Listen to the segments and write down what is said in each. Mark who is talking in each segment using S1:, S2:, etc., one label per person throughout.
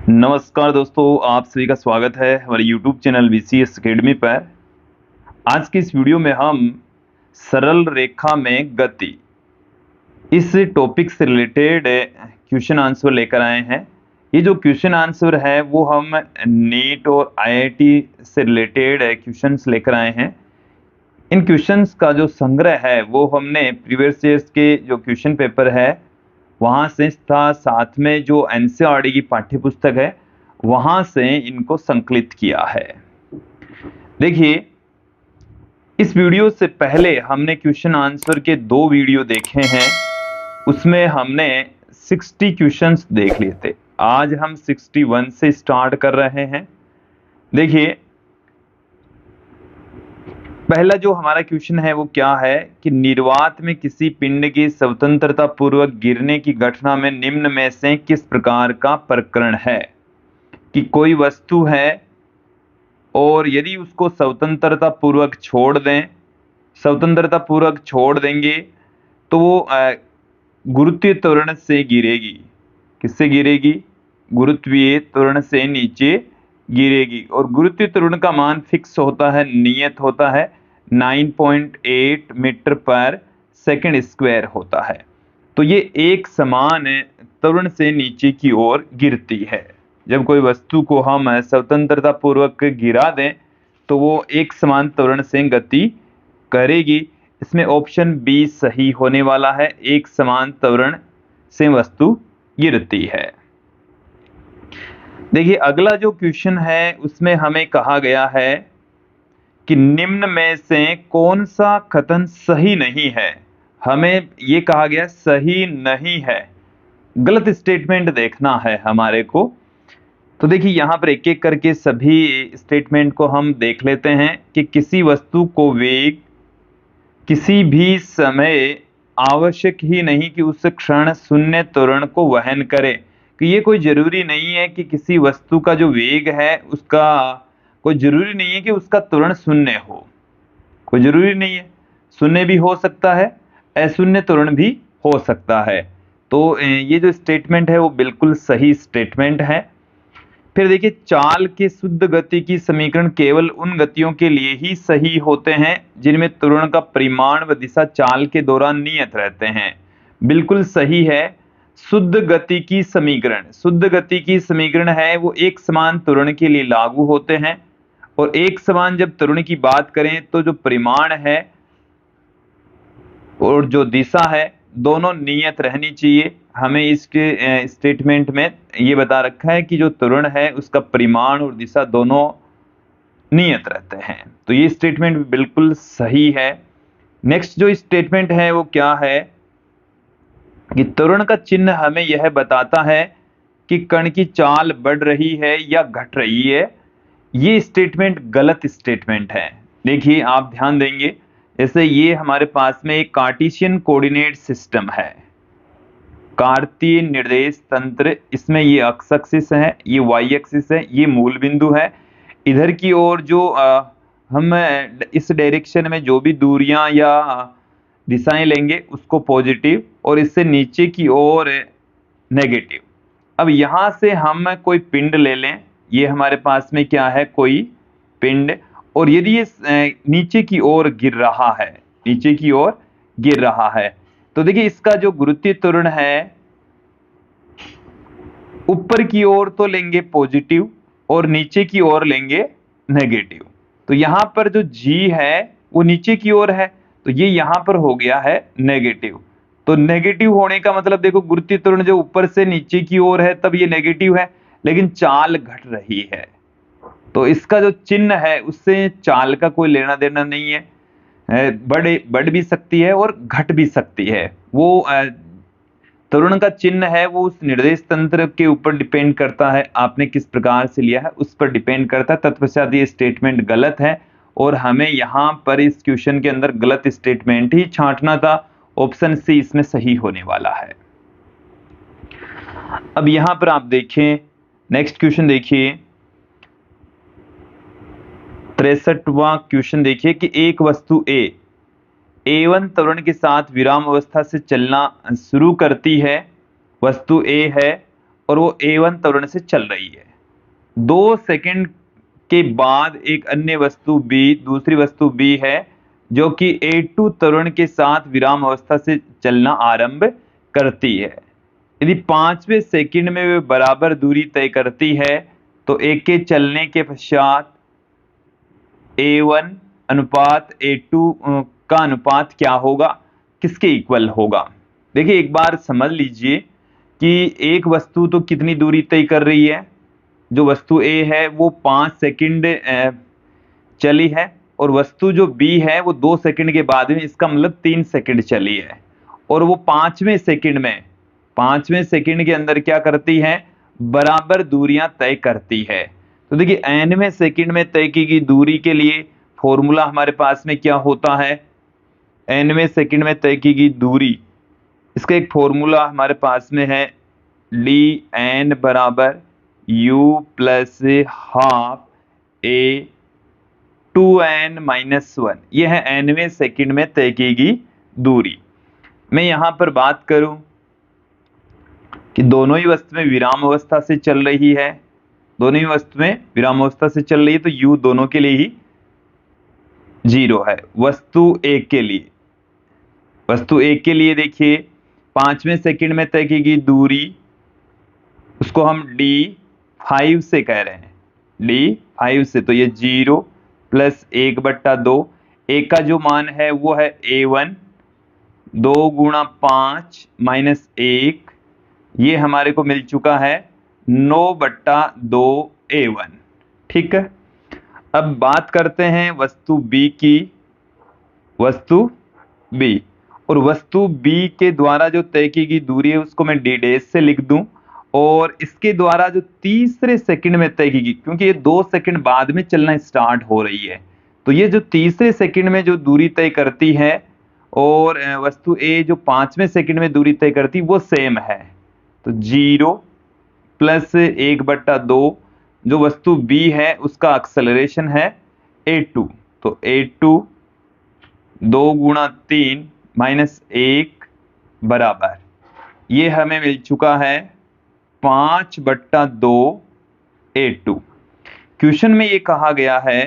S1: नमस्कार दोस्तों, आप सभी का स्वागत है हमारे YouTube चैनल VCS एकेडमी पर। आज की इस वीडियो में हम सरल रेखा में गति इस टॉपिक से रिलेटेड क्वेश्चन आंसर लेकर आए हैं। ये जो क्वेश्चन आंसर है वो हम नीट और IIT से रिलेटेड क्वेश्चंस लेकर आए हैं। इन क्वेश्चंस का जो संग्रह है वो हमने प्रीवियस ईयर्स के जो क्वेश्चन पेपर है वहाँ से था, साथ में जो NCERT की पाठ्य पुस्तक है वहां से इनको संकलित किया है। देखिए, इस वीडियो से पहले हमने क्वेश्चन आंसर के 2 वीडियो देखे हैं, उसमें हमने 60 क्वेश्चंस देख लिए थे। आज हम 61 से स्टार्ट कर रहे हैं। देखिए, पहला जो हमारा क्वेश्चन है वो क्या है कि निर्वात में किसी पिंड की स्वतंत्रता पूर्वक गिरने की घटना में निम्न में से किस प्रकार का प्रकरण है कि कोई वस्तु है और यदि उसको स्वतंत्रता पूर्वक छोड़ देंगे तो वो गुरुत्वीय त्वरण से गिरेगी। किससे गिरेगी? गुरुत्वीय त्वरण से नीचे गिरेगी। और गुरुत्वीय त्वरण का मान फिक्स होता है, नियत होता है, 9.8 मीटर पर सेकंड स्क्वायर होता है। तो ये एक समान त्वरण से नीचे की ओर गिरती है। जब कोई वस्तु को हम स्वतंत्रता पूर्वक गिरा दें तो वो एक समान त्वरण से गति करेगी। इसमें ऑप्शन बी सही होने वाला है, एक समान त्वरण से वस्तु गिरती है। देखिए, अगला जो क्वेश्चन है उसमें हमें कहा गया है कि निम्न में से कौन सा कथन सही नहीं है। हमें ये कहा गया सही नहीं है, गलत स्टेटमेंट देखना है हमारे को। तो देखिए, यहाँ पर एक एक करके सभी स्टेटमेंट को हम देख लेते हैं कि किसी वस्तु को वेग किसी भी समय आवश्यक ही नहीं कि उस क्षण शून्य त्वरण को वहन करे। कि ये कोई जरूरी नहीं है कि किसी वस्तु का जो वेग है उसका कोई जरूरी नहीं है कि उसका त्वरण शून्य हो, कोई जरूरी नहीं है। शून्य भी हो सकता है, अशून्य त्वरण भी हो सकता है। तो ये जो स्टेटमेंट है वो बिल्कुल सही स्टेटमेंट है। फिर देखिए, चाल के शुद्ध गति की समीकरण केवल उन गतियों के लिए ही सही होते हैं जिनमें त्वरण का परिमाण व दिशा चाल के दौरान नियत रहते हैं। बिल्कुल सही है। शुद्ध गति की समीकरण है वो एक समान त्वरण के लिए लागू होते हैं। और एक समान जब त्वरण की बात करें तो जो परिमाण है और जो दिशा है दोनों नियत रहनी चाहिए। हमें इसके स्टेटमेंट में ये बता रखा है कि जो त्वरण है उसका परिमाण और दिशा दोनों नियत रहते हैं। तो ये स्टेटमेंट बिल्कुल सही है। नेक्स्ट जो स्टेटमेंट है वो क्या है कि त्वरण का चिन्ह हमें यह बताता है कि कण की चाल बढ़ रही है या घट रही है। ये स्टेटमेंट गलत स्टेटमेंट है। देखिए, आप ध्यान देंगे, जैसे ये हमारे पास में एक कार्टेशियन कोऑर्डिनेट सिस्टम है, कार्तीय निर्देश तंत्र। इसमें ये एक्स एक्सिस है, ये वाई एक्सिस है, ये मूल बिंदु है। इधर की ओर जो हम इस डायरेक्शन में जो भी दूरियां या दिशाएं लेंगे उसको पॉजिटिव, और इससे नीचे की ओर नेगेटिव। अब यहां से हम कोई पिंड ले लें, ये हमारे पास में क्या है, कोई पिंड, और यदि ये नीचे की ओर गिर रहा है, तो देखिए इसका जो गुरुत्वीय त्वरण है ऊपर की ओर तो लेंगे पॉजिटिव और नीचे की ओर लेंगे नेगेटिव। तो यहां पर जो जी है वो नीचे की ओर है, तो ये यहां पर हो गया है नेगेटिव। तो नेगेटिव होने का मतलब देखो, गुरुत्वीय त्वरण जो ऊपर से नीचे की ओर है तब ये नेगेटिव है, लेकिन चाल घट रही है। तो इसका जो चिन्ह है उससे चाल का कोई लेना देना नहीं है। बढ़ भी सकती है और घट भी सकती है। वो त्वरण का चिन्ह है वो उस निर्देश तंत्र के ऊपर डिपेंड करता है, आपने किस प्रकार से लिया है उस पर डिपेंड करता है। तत्पश्चात ये स्टेटमेंट गलत है और हमें यहाँ पर इस क्वेश्चन के अंदर गलत स्टेटमेंट ही छांटना था। ऑप्शन सी इसमें सही होने वाला है। अब यहां पर आप देखें, नेक्स्ट क्वेश्चन देखिए, 63वां क्वेश्चन देखिए कि एक वस्तु A1 त्वरण के साथ विराम अवस्था से चलना शुरू करती है। वस्तु A है और वो A1 त्वरण से चल रही है। 2 सेकंड के बाद एक अन्य वस्तु B, दूसरी वस्तु B है जो कि A2 त्वरण के साथ विराम अवस्था से चलना आरंभ करती है। यदि 5वें सेकंड में वे बराबर दूरी तय करती है तो एक के चलने के पश्चात A1 अनुपात A2 का अनुपात क्या होगा, किसके इक्वल होगा। देखिए एक बार समझ लीजिए कि एक वस्तु तो कितनी दूरी तय कर रही है, जो वस्तु A है वो 5 सेकंड चली है, और वस्तु जो B है वो 2 सेकंड के बाद में, इसका मतलब 3 सेकंड चली है, और वो 5वें सेकंड के अंदर क्या करती है, बराबर दूरियां तय करती है। तो देखिए nवें सेकंड में तय की गई दूरी के लिए फॉर्मूला हमारे पास में क्या होता है, nवें सेकंड में तय की गई दूरी, इसका एक फॉर्मूला हमारे पास में है dn बराबर u plus half a 2n-1। यह है nवें सेकंड में तय की गई दूरी। मैं यहां पर बात करूं कि दोनों ही वस्तुएं विराम अवस्था से चल रही है, दोनों ही वस्तुएं विराम अवस्था से चल रही है, तो u दोनों के लिए ही 0 है। वस्तु एक के लिए देखिए 5वें सेकंड में तय की गई दूरी, उसको हम d5 से कह रहे हैं, d5 से, तो ये 0 प्लस 1/2, एक का जो मान है वो है A1, 2 गुणा 5 माइनस 1, ये हमारे को मिल चुका है 9/2 A1। ठीक है, अब बात करते हैं वस्तु B की, वस्तु B, और वस्तु B के द्वारा जो तय की गई दूरी है उसको मैं d डैश से लिख दूं, और इसके द्वारा जो तीसरे सेकंड में तय की गई, क्योंकि ये 2 सेकंड बाद में चलना स्टार्ट हो रही है, तो ये जो तीसरे सेकंड में जो दूरी तय करती है और वस्तु A जो 5वें सेकंड में दूरी तय करती वो सेम है, तो 0 प्लस 1/2, जो वस्तु B है उसका एक्सेलरेशन है A2, तो A2 2 गुणा 3 माइनस 1 बराबर, ये हमें मिल चुका है 5/2 A2। क्वेश्चन में ये कहा गया है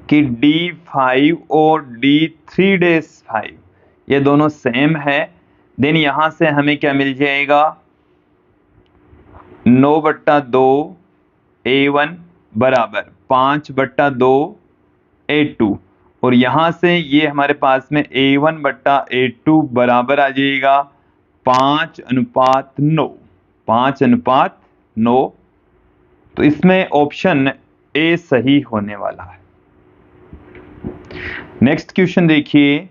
S1: कि D5 और D3-5 ये दोनों सेम है, देन यहां से हमें क्या मिल जाएगा, 9/2 A1 बराबर 5/2 A2, और यहां से ये हमारे पास में A1/A2 बराबर आ जाएगा 5:9, 5:9। तो इसमें ऑप्शन ए सही होने वाला है। नेक्स्ट क्वेश्चन देखिए,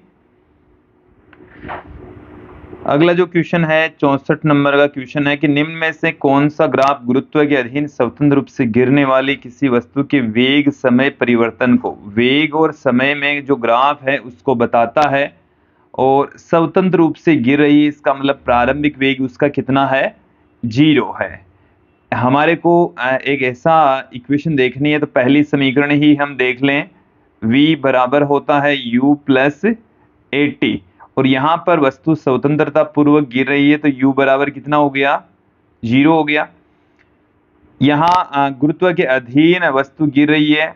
S1: अगला जो क्वेश्चन है 64 नंबर का क्वेश्चन है कि निम्न में से कौन सा ग्राफ गुरुत्व के अधीन स्वतंत्र रूप से गिरने वाली किसी वस्तु के वेग समय परिवर्तन को, वेग और समय में जो ग्राफ है उसको बताता है, और स्वतंत्र रूप से गिर रही है, इसका मतलब प्रारंभिक वेग उसका कितना है, 0 है। हमारे को एक ऐसा इक्वेशन देखनी है, तो पहली समीकरण ही हम देख लें, v बराबर होता है u प्लस at, और यहां पर वस्तु स्वतंत्रता पूर्वक गिर रही है, तो u बराबर कितना हो गया, 0 हो गया। यहां गुरुत्व के अधीन वस्तु गिर रही है,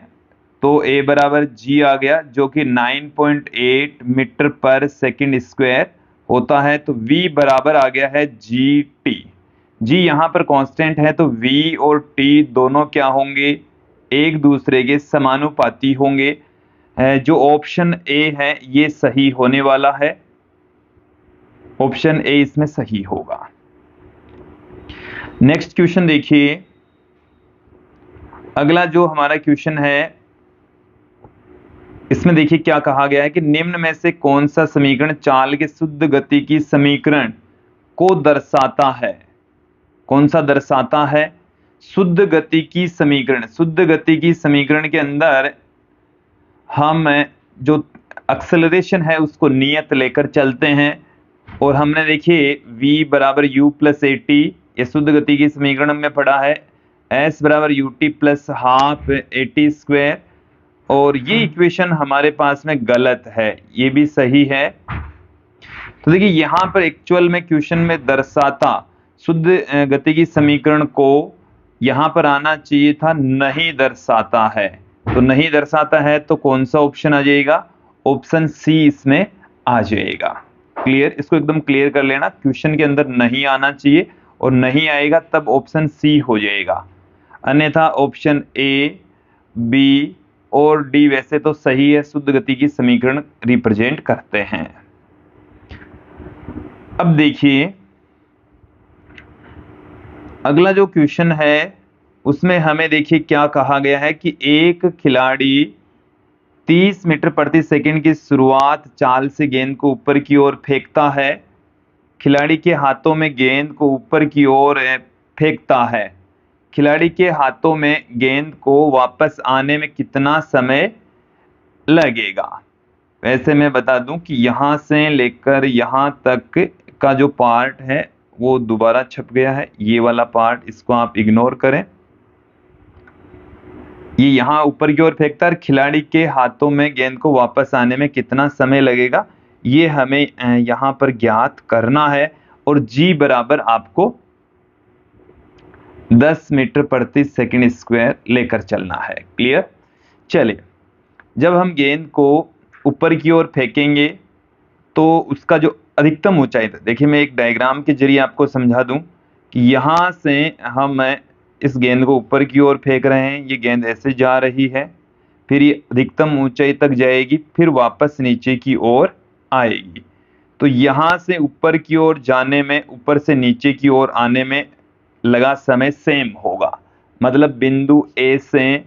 S1: तो a बराबर g आ गया, जो कि 9.8 मीटर पर सेकंड स्क्वायर होता है, तो v बराबर आ गया है gt। g यहाँ पर कांस्टेंट है, तो v और t दोनों क्या होंगे, एक दूसरे के समानुपाती होंगे। जो ऑप्शन ए है ये सही होने वाला है, ऑप्शन ए इसमें सही होगा। नेक्स्ट क्वेश्चन देखिए, अगला जो हमारा क्वेश्चन है इसमें देखिए क्या कहा गया है कि निम्न में से कौन सा समीकरण चाल के शुद्ध गति की समीकरण को दर्शाता है, कौन सा दर्शाता है, शुद्ध गति की समीकरण। शुद्ध गति की समीकरण के अंदर हम जो एक्सेलरेशन है उसको नियत लेकर चलते हैं, और हमने देखिए v बराबर u प्लस at, ये शुद्ध गति की समीकरण में पढ़ा है, s बराबर ut plus half at square, और ये इक्वेशन हमारे पास में गलत है, ये भी सही है। तो देखिए यहां पर एक्चुअल में क्वेश्चन में दर्शाता शुद्ध गति की समीकरण को यहां पर आना चाहिए था, नहीं दर्शाता है। तो नहीं दर्शाता है तो कौन सा ऑप्शन आ जाएगा? ऑप्शन सी इसमें आ जाएगा। क्लियर? इसको एकदम क्लियर कर लेना, क्वेश्चन के अंदर नहीं आना चाहिए और नहीं आएगा तब ऑप्शन सी हो जाएगा, अन्यथा ऑप्शन ए, बी और डी वैसे तो सही है, शुद्ध गति की समीकरण रिप्रेजेंट करते हैं। अब देखिए अगला जो क्वेश्चन है उसमें हमें देखिए क्या कहा गया है कि एक खिलाड़ी 30 मीटर प्रति सेकंड की शुरुआत चाल से गेंद को ऊपर की ओर फेंकता है। खिलाड़ी के हाथों में गेंद को ऊपर की ओर फेंकता है। खिलाड़ी के हाथों में गेंद को वापस आने में कितना समय लगेगा? वैसे मैं बता दूं कि यहां से लेकर यहां तक का जो पार्ट है वो दोबारा छप गया है, ये वाला पार्ट इसको आप इग्नोर करें। ये यहां ऊपर की ओर फेंकता है, खिलाड़ी के हाथों में गेंद को वापस आने में कितना समय लगेगा, ये हमें यहां पर ज्ञात करना है। और जी बराबर आपको 10 मीटर प्रति सेकंड स्क्वायर लेकर चलना है। क्लियर? चलिए, जब हम गेंद को ऊपर की ओर फेंकेंगे तो उसका जो अधिकतम ऊंचाई था, देखिए मैं एक डायग्राम के जरिए आपको समझा दूं कि यहां से हम इस गेंद को ऊपर की ओर फेंक रहे हैं, ये गेंद ऐसे जा रही है, फिर ये अधिकतम ऊंचाई तक जाएगी, फिर वापस नीचे की ओर आएगी। तो यहां से ऊपर की ओर जाने में, ऊपर से नीचे की ओर आने में लगा समय सेम होगा। मतलब बिंदु ए से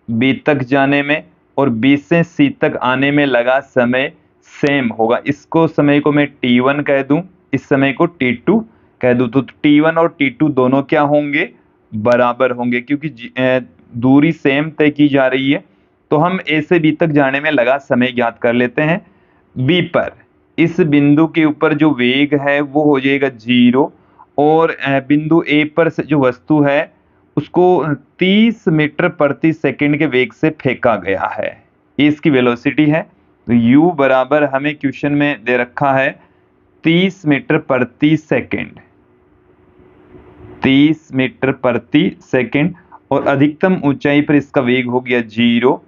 S1: बी तक जाने में और बी से सी तक आने में लगा समय सेम होगा। इसको समय को मैं t1 कह दूं, इस समय को t2 कह दूं, तो t1 और t2 दोनों क्या होंगे? बराबर होंगे, क्योंकि दूरी सेम तय की जा रही है। तो हम ए से बी तक जाने में लगा समय ज्ञात कर लेते हैं। बी पर इस बिंदु के ऊपर जो वेग है वो हो जाएगा 0, और बिंदु ए पर से जो वस्तु है उसको 30 मीटर प्रति सेकंड के वेग से फेंका गया है, ये इसकी वेलोसिटी है। तो u बराबर हमें क्वेश्चन में दे रखा है 30 मीटर प्रति सेकंड, 30 मीटर प्रति सेकंड, और अधिकतम ऊंचाई पर इसका वेग हो गया 0।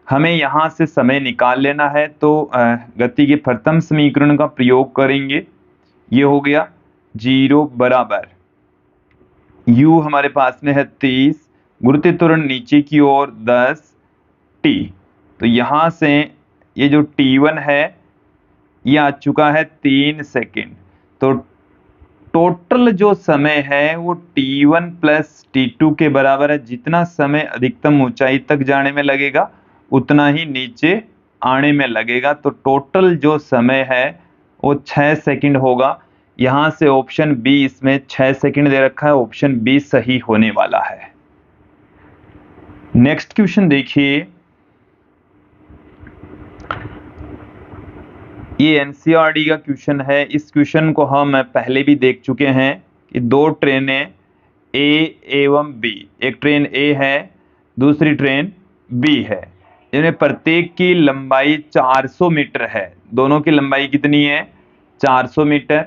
S1: हमें यहां से समय निकाल लेना है, तो गति के प्रथम समीकरण का प्रयोग करेंगे। ये हो गया 0 बराबर u हमारे पास में है 30, गुरुत्वीय त्वरण नीचे की ओर 10 t। तो यहां से ये जो t1 है ये आ चुका है 3 सेकंड। तो टोटल जो समय है वो t1 प्लस t2 के बराबर है। जितना समय अधिकतम ऊंचाई तक जाने में लगेगा उतना ही नीचे आने में लगेगा। तो टोटल जो समय है वो 6 सेकंड होगा। यहां से ऑप्शन बी, इसमें 6 सेकंड दे रखा है, ऑप्शन बी सही होने वाला है। नेक्स्ट क्वेश्चन देखिए, ये एनसीईआरटी का क्वेश्चन है। इस क्वेश्चन को हम पहले भी देख चुके हैं कि दो ट्रेनें ए एवं बी, एक ट्रेन ए है दूसरी ट्रेन बी है, जिनमें प्रत्येक की लंबाई 400 मीटर है। दोनों की लंबाई कितनी है? 400 मीटर।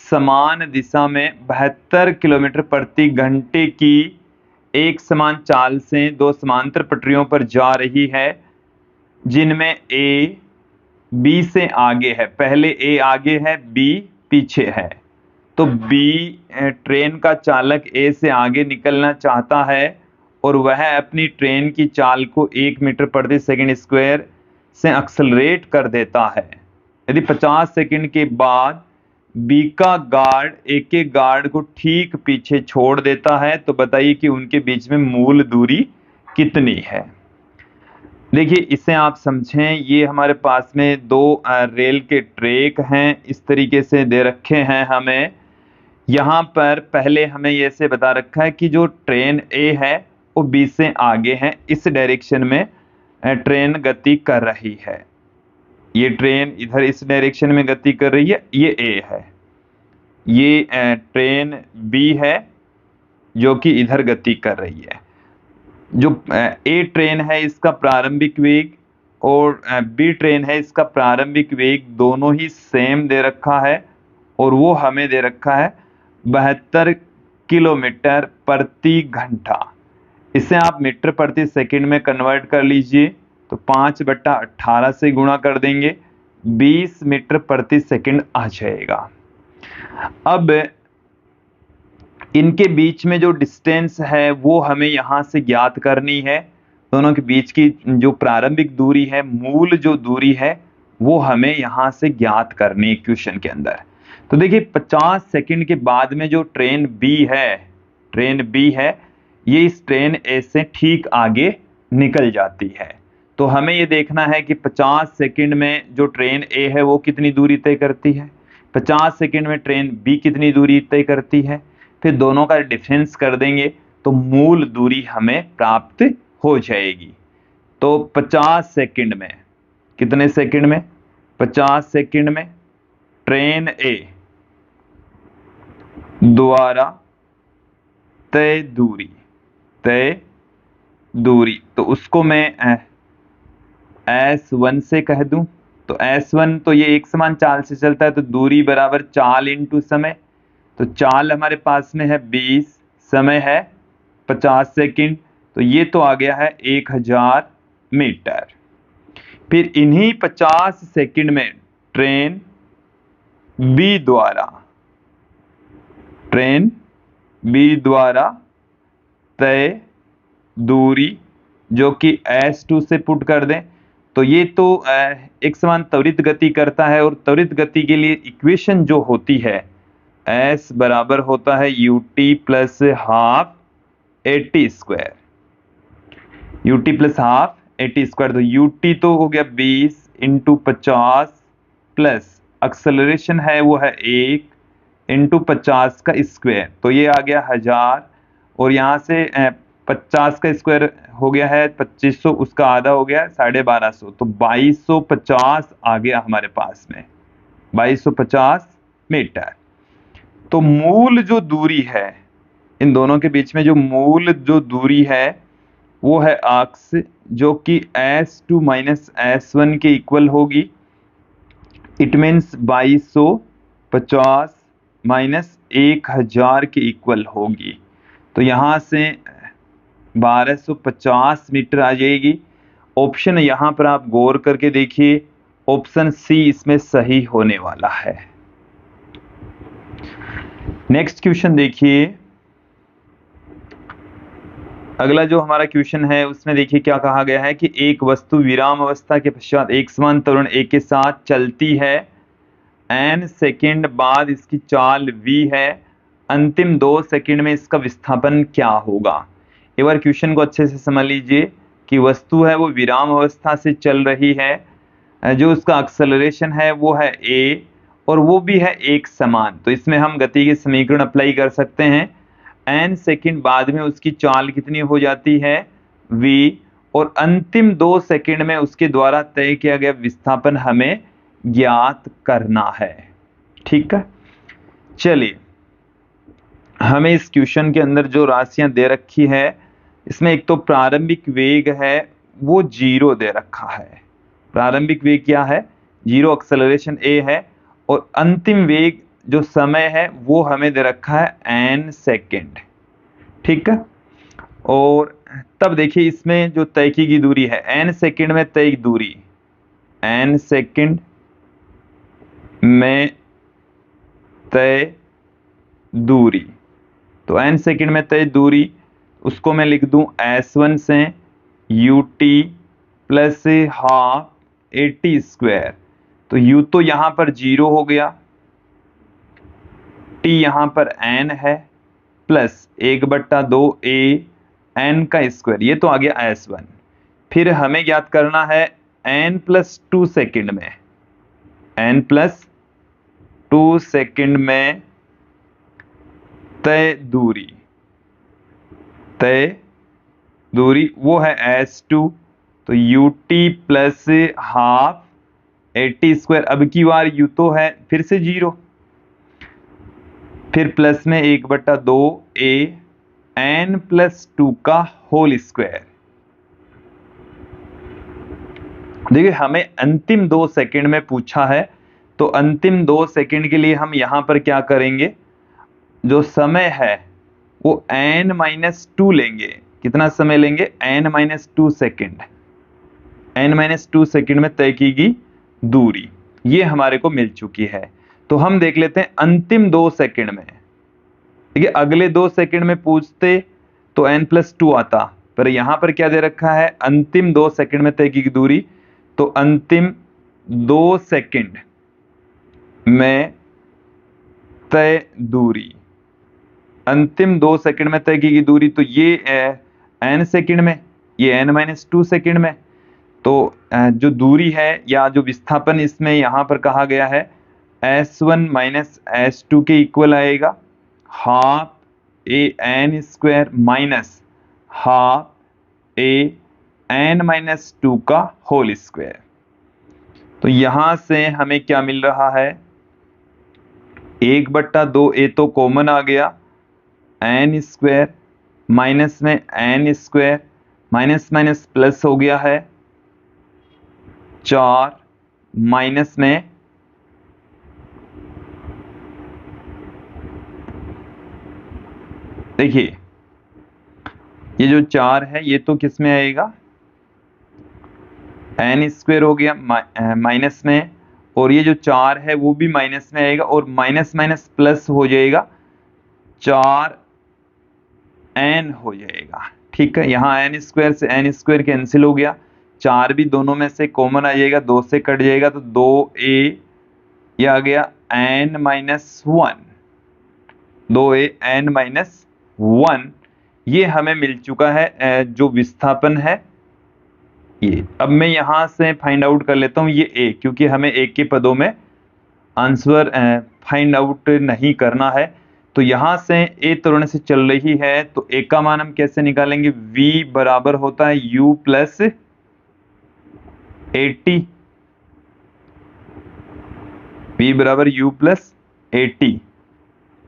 S1: समान दिशा में 72 किलोमीटर प्रति घंटे की एक समान चाल से दो समांतर पटरियों पर जा रही है, जिनमें ए बी से आगे है। पहले ए आगे है, बी पीछे है। तो बी ट्रेन का चालक ए से आगे निकलना चाहता है और वह अपनी ट्रेन की चाल को 1 मीटर प्रति सेकंड स्क्वायर से एक्सेलरेट कर देता है। यदि 50 सेकंड के बाद बी का गार्ड ए के गार्ड को ठीक पीछे छोड़ देता है, तो बताइए कि उनके बीच में मूल दूरी कितनी है। देखिए इसे आप समझें, ये हमारे पास में दो रेल के ट्रैक हैं, इस तरीके से दे रखे हैं हमें। यहाँ पर पहले हमें ये से बता रखा है कि जो ट्रेन ए है वो बी से आगे है, इस डायरेक्शन में ट्रेन गति कर रही है। ये ट्रेन इधर इस डायरेक्शन में गति कर रही है, ये ए है। ये ट्रेन बी है जो कि इधर गति कर रही है। जो ए ट्रेन है इसका प्रारंभिक वेग और बी ट्रेन है इसका प्रारंभिक वेग दोनों ही सेम दे रखा है, और वो हमें दे रखा है 72 किलोमीटर प्रति घंटा। इसे आप मीटर प्रति सेकंड में कन्वर्ट कर लीजिए, तो 5/18 से गुणा कर देंगे, 20 मीटर प्रति सेकंड आ जाएगा। अब इनके बीच में जो डिस्टेंस है वो हमें यहां से ज्ञात करनी है। दोनों के बीच की जो प्रारंभिक दूरी है, मूल जो दूरी है, वो हमें यहां से ज्ञात करनी है क्वेश्चन के अंदर। तो देखिए 50 सेकंड के बाद में जो ट्रेन बी है, ये इस ट्रेन ए से ठीक आगे निकल जाती है। तो हमें ये देखना है कि 50 सेकंड में जो ट्रेन ए है वो कितनी दूरी तय करती है, 50 सेकंड में ट्रेन बी कितनी दूरी तय करती है, फिर दोनों का डिफरेंस कर देंगे तो मूल दूरी हमें प्राप्त हो जाएगी। तो 50 सेकंड में, कितने सेकंड में, 50 सेकंड में ट्रेन ए द्वारा तय दूरी, तो उसको मैं S1 से कह दूं। तो S1 तो ये एक समान चाल से चलता है, तो दूरी बराबर चाल इंटू समय। तो चाल हमारे पास में है 20, समय है 50 सेकंड, तो ये तो आ गया है 1000 मीटर। फिर इन्हीं 50 सेकंड में ट्रेन बी द्वारा तय दूरी, जो कि S2 से पुट कर दें, तो ये तो एक समान त्वरित गति करता है, और त्वरित गति के लिए इक्वेशन जो होती है, S बराबर होता है ut plus half AT square, ut plus half AT square. तो ut तो हो गया 20 इंटू 50 प्लस एक्सेलरेशन है वो है 1 इंटू 50 का स्क्वायर, तो ये आ गया 1000, और यहाँ से 50 का स्क्वायर हो गया है 2500, उसका आधा हो गया 1250, तो 2250 आ गया हमारे पास में, 2250 मीटर। तो मूल जो दूरी है, इन दोनों के बीच में जो मूल जो दूरी है वो है अक्स, जो कि S2 माइनस S1 के इक्वल होगी। इट मीन्स 2250 माइनस 1000 के इक्वल होगी। तो यहां से 1250 मीटर आ जाएगी। ऑप्शन यहां पर आप गौर करके देखिए, ऑप्शन सी इसमें सही होने वाला है। नेक्स्ट क्वेश्चन देखिए, अगला जो हमारा क्वेश्चन है उसमें देखिए क्या कहा गया है कि एक वस्तु विराम अवस्था के पश्चात एक समान त्वरण ए के साथ चलती है, n सेकंड बाद इसकी चाल v है, अंतिम 2 सेकंड में इसका विस्थापन क्या होगा। एक बार क्वेश्चन को अच्छे से समझ लीजिए कि वस्तु है वो विराम अवस्था से चल रही है, जो उसका एक्सेलरेशन है वो है a, और वो भी है एक समान। तो इसमें हम गति के समीकरण अप्लाई कर सकते हैं, n सेकंड बाद में उसकी चाल कितनी हो जाती है v, और अंतिम 2 सेकंड में उसके द्वारा तय किया गया विस्थापन हमें ज्ञात करना है। ठीक है, चलिए हमें इस क्वेश्चन के अंदर जो राशियां दे रखी है, इसमें एक तो प्रारंभिक वेग है वो 0 दे रखा है। प्रारंभिक वेग क्या है, 0, एक्सेलरेशन a है, और अंतिम वेग जो समय है वो हमें दे रखा है n सेकेंड। ठीक है, और तब देखिए इसमें जो तय की गई दूरी है, n सेकेंड में तय दूरी, n सेकेंड में तय दूरी, तो n सेकेंड में तय दूरी उसको मैं लिख दूं S1 से ut plus half AT square. तो u तो यहां पर 0 हो गया, t यहां पर n है, प्लस 1/2 a n का स्क्वायर, ये तो आ गया S1। फिर हमें ज्ञात करना है n प्लस 2 सेकेंड में, n प्लस 2 सेकेंड में तय दूरी वो है S2, तो ut plus half AT square, अब की बार u तो है फिर से 0, फिर प्लस में 1/2 a n प्लस 2 का होल स्क्वायर। देखिए हमें अंतिम 2 सेकंड में पूछा है, तो अंतिम 2 सेकंड के लिए हम यहां पर क्या करेंगे, जो समय है वो n-2 लेंगे। कितना समय लेंगे? n-2 second. n-2 सेकेंड में तय की गई दूरी ये हमारे को मिल चुकी है। तो हम देख लेते हैं अंतिम 2 सेकेंड में। देखिए अगले 2 सेकेंड में पूछते तो n+2 आता, पर यहां पर क्या दे रखा है? अंतिम 2 सेकेंड में तय की गई दूरी। तो अंतिम 2 सेकेंड में तय दूरी, अंतिम 2 सेकंड में तय की गई दूरी, तो ये n सेकंड में, ये n-2 सेकंड में। तो जो दूरी है या जो विस्थापन इसमें यहां पर कहा गया है s1 s2 के इक्वल आएगा, half a n square minus half a n-2 का होल स्क्वायर। तो यहां से हमें क्या मिल रहा है? 1/2a तो कॉमन आ गया, n स्क्वायर माइनस में n square, minus minus plus हो गया है 4, माइनस में देखिए ये जो 4 है ये तो किस में आएगा? n स्क्वायर हो गया माइनस में, और ये जो 4 है वो भी माइनस में आएगा, और माइनस माइनस प्लस हो जाएगा 4n हो जाएगा। ठीक है, यहाँ n स्क्वायर से n स्क्वायर कैंसिल हो गया, 4 भी दोनों में से कॉमन आ जाएगा, 2 से कट जाएगा, तो 2a ये आ गया n-1, 2a n-1 ये हमें मिल चुका है जो विस्थापन है ये। अब मैं यहां से फाइंड आउट कर लेता हूं ये a, क्योंकि हमें एक के पदों में आंसर फाइंड आउट नहीं करना है। तो यहां से a त्वरण से चल रही है, तो a का मान हम कैसे निकालेंगे? v बराबर होता है u प्लस 80, v बराबर u प्लस 80।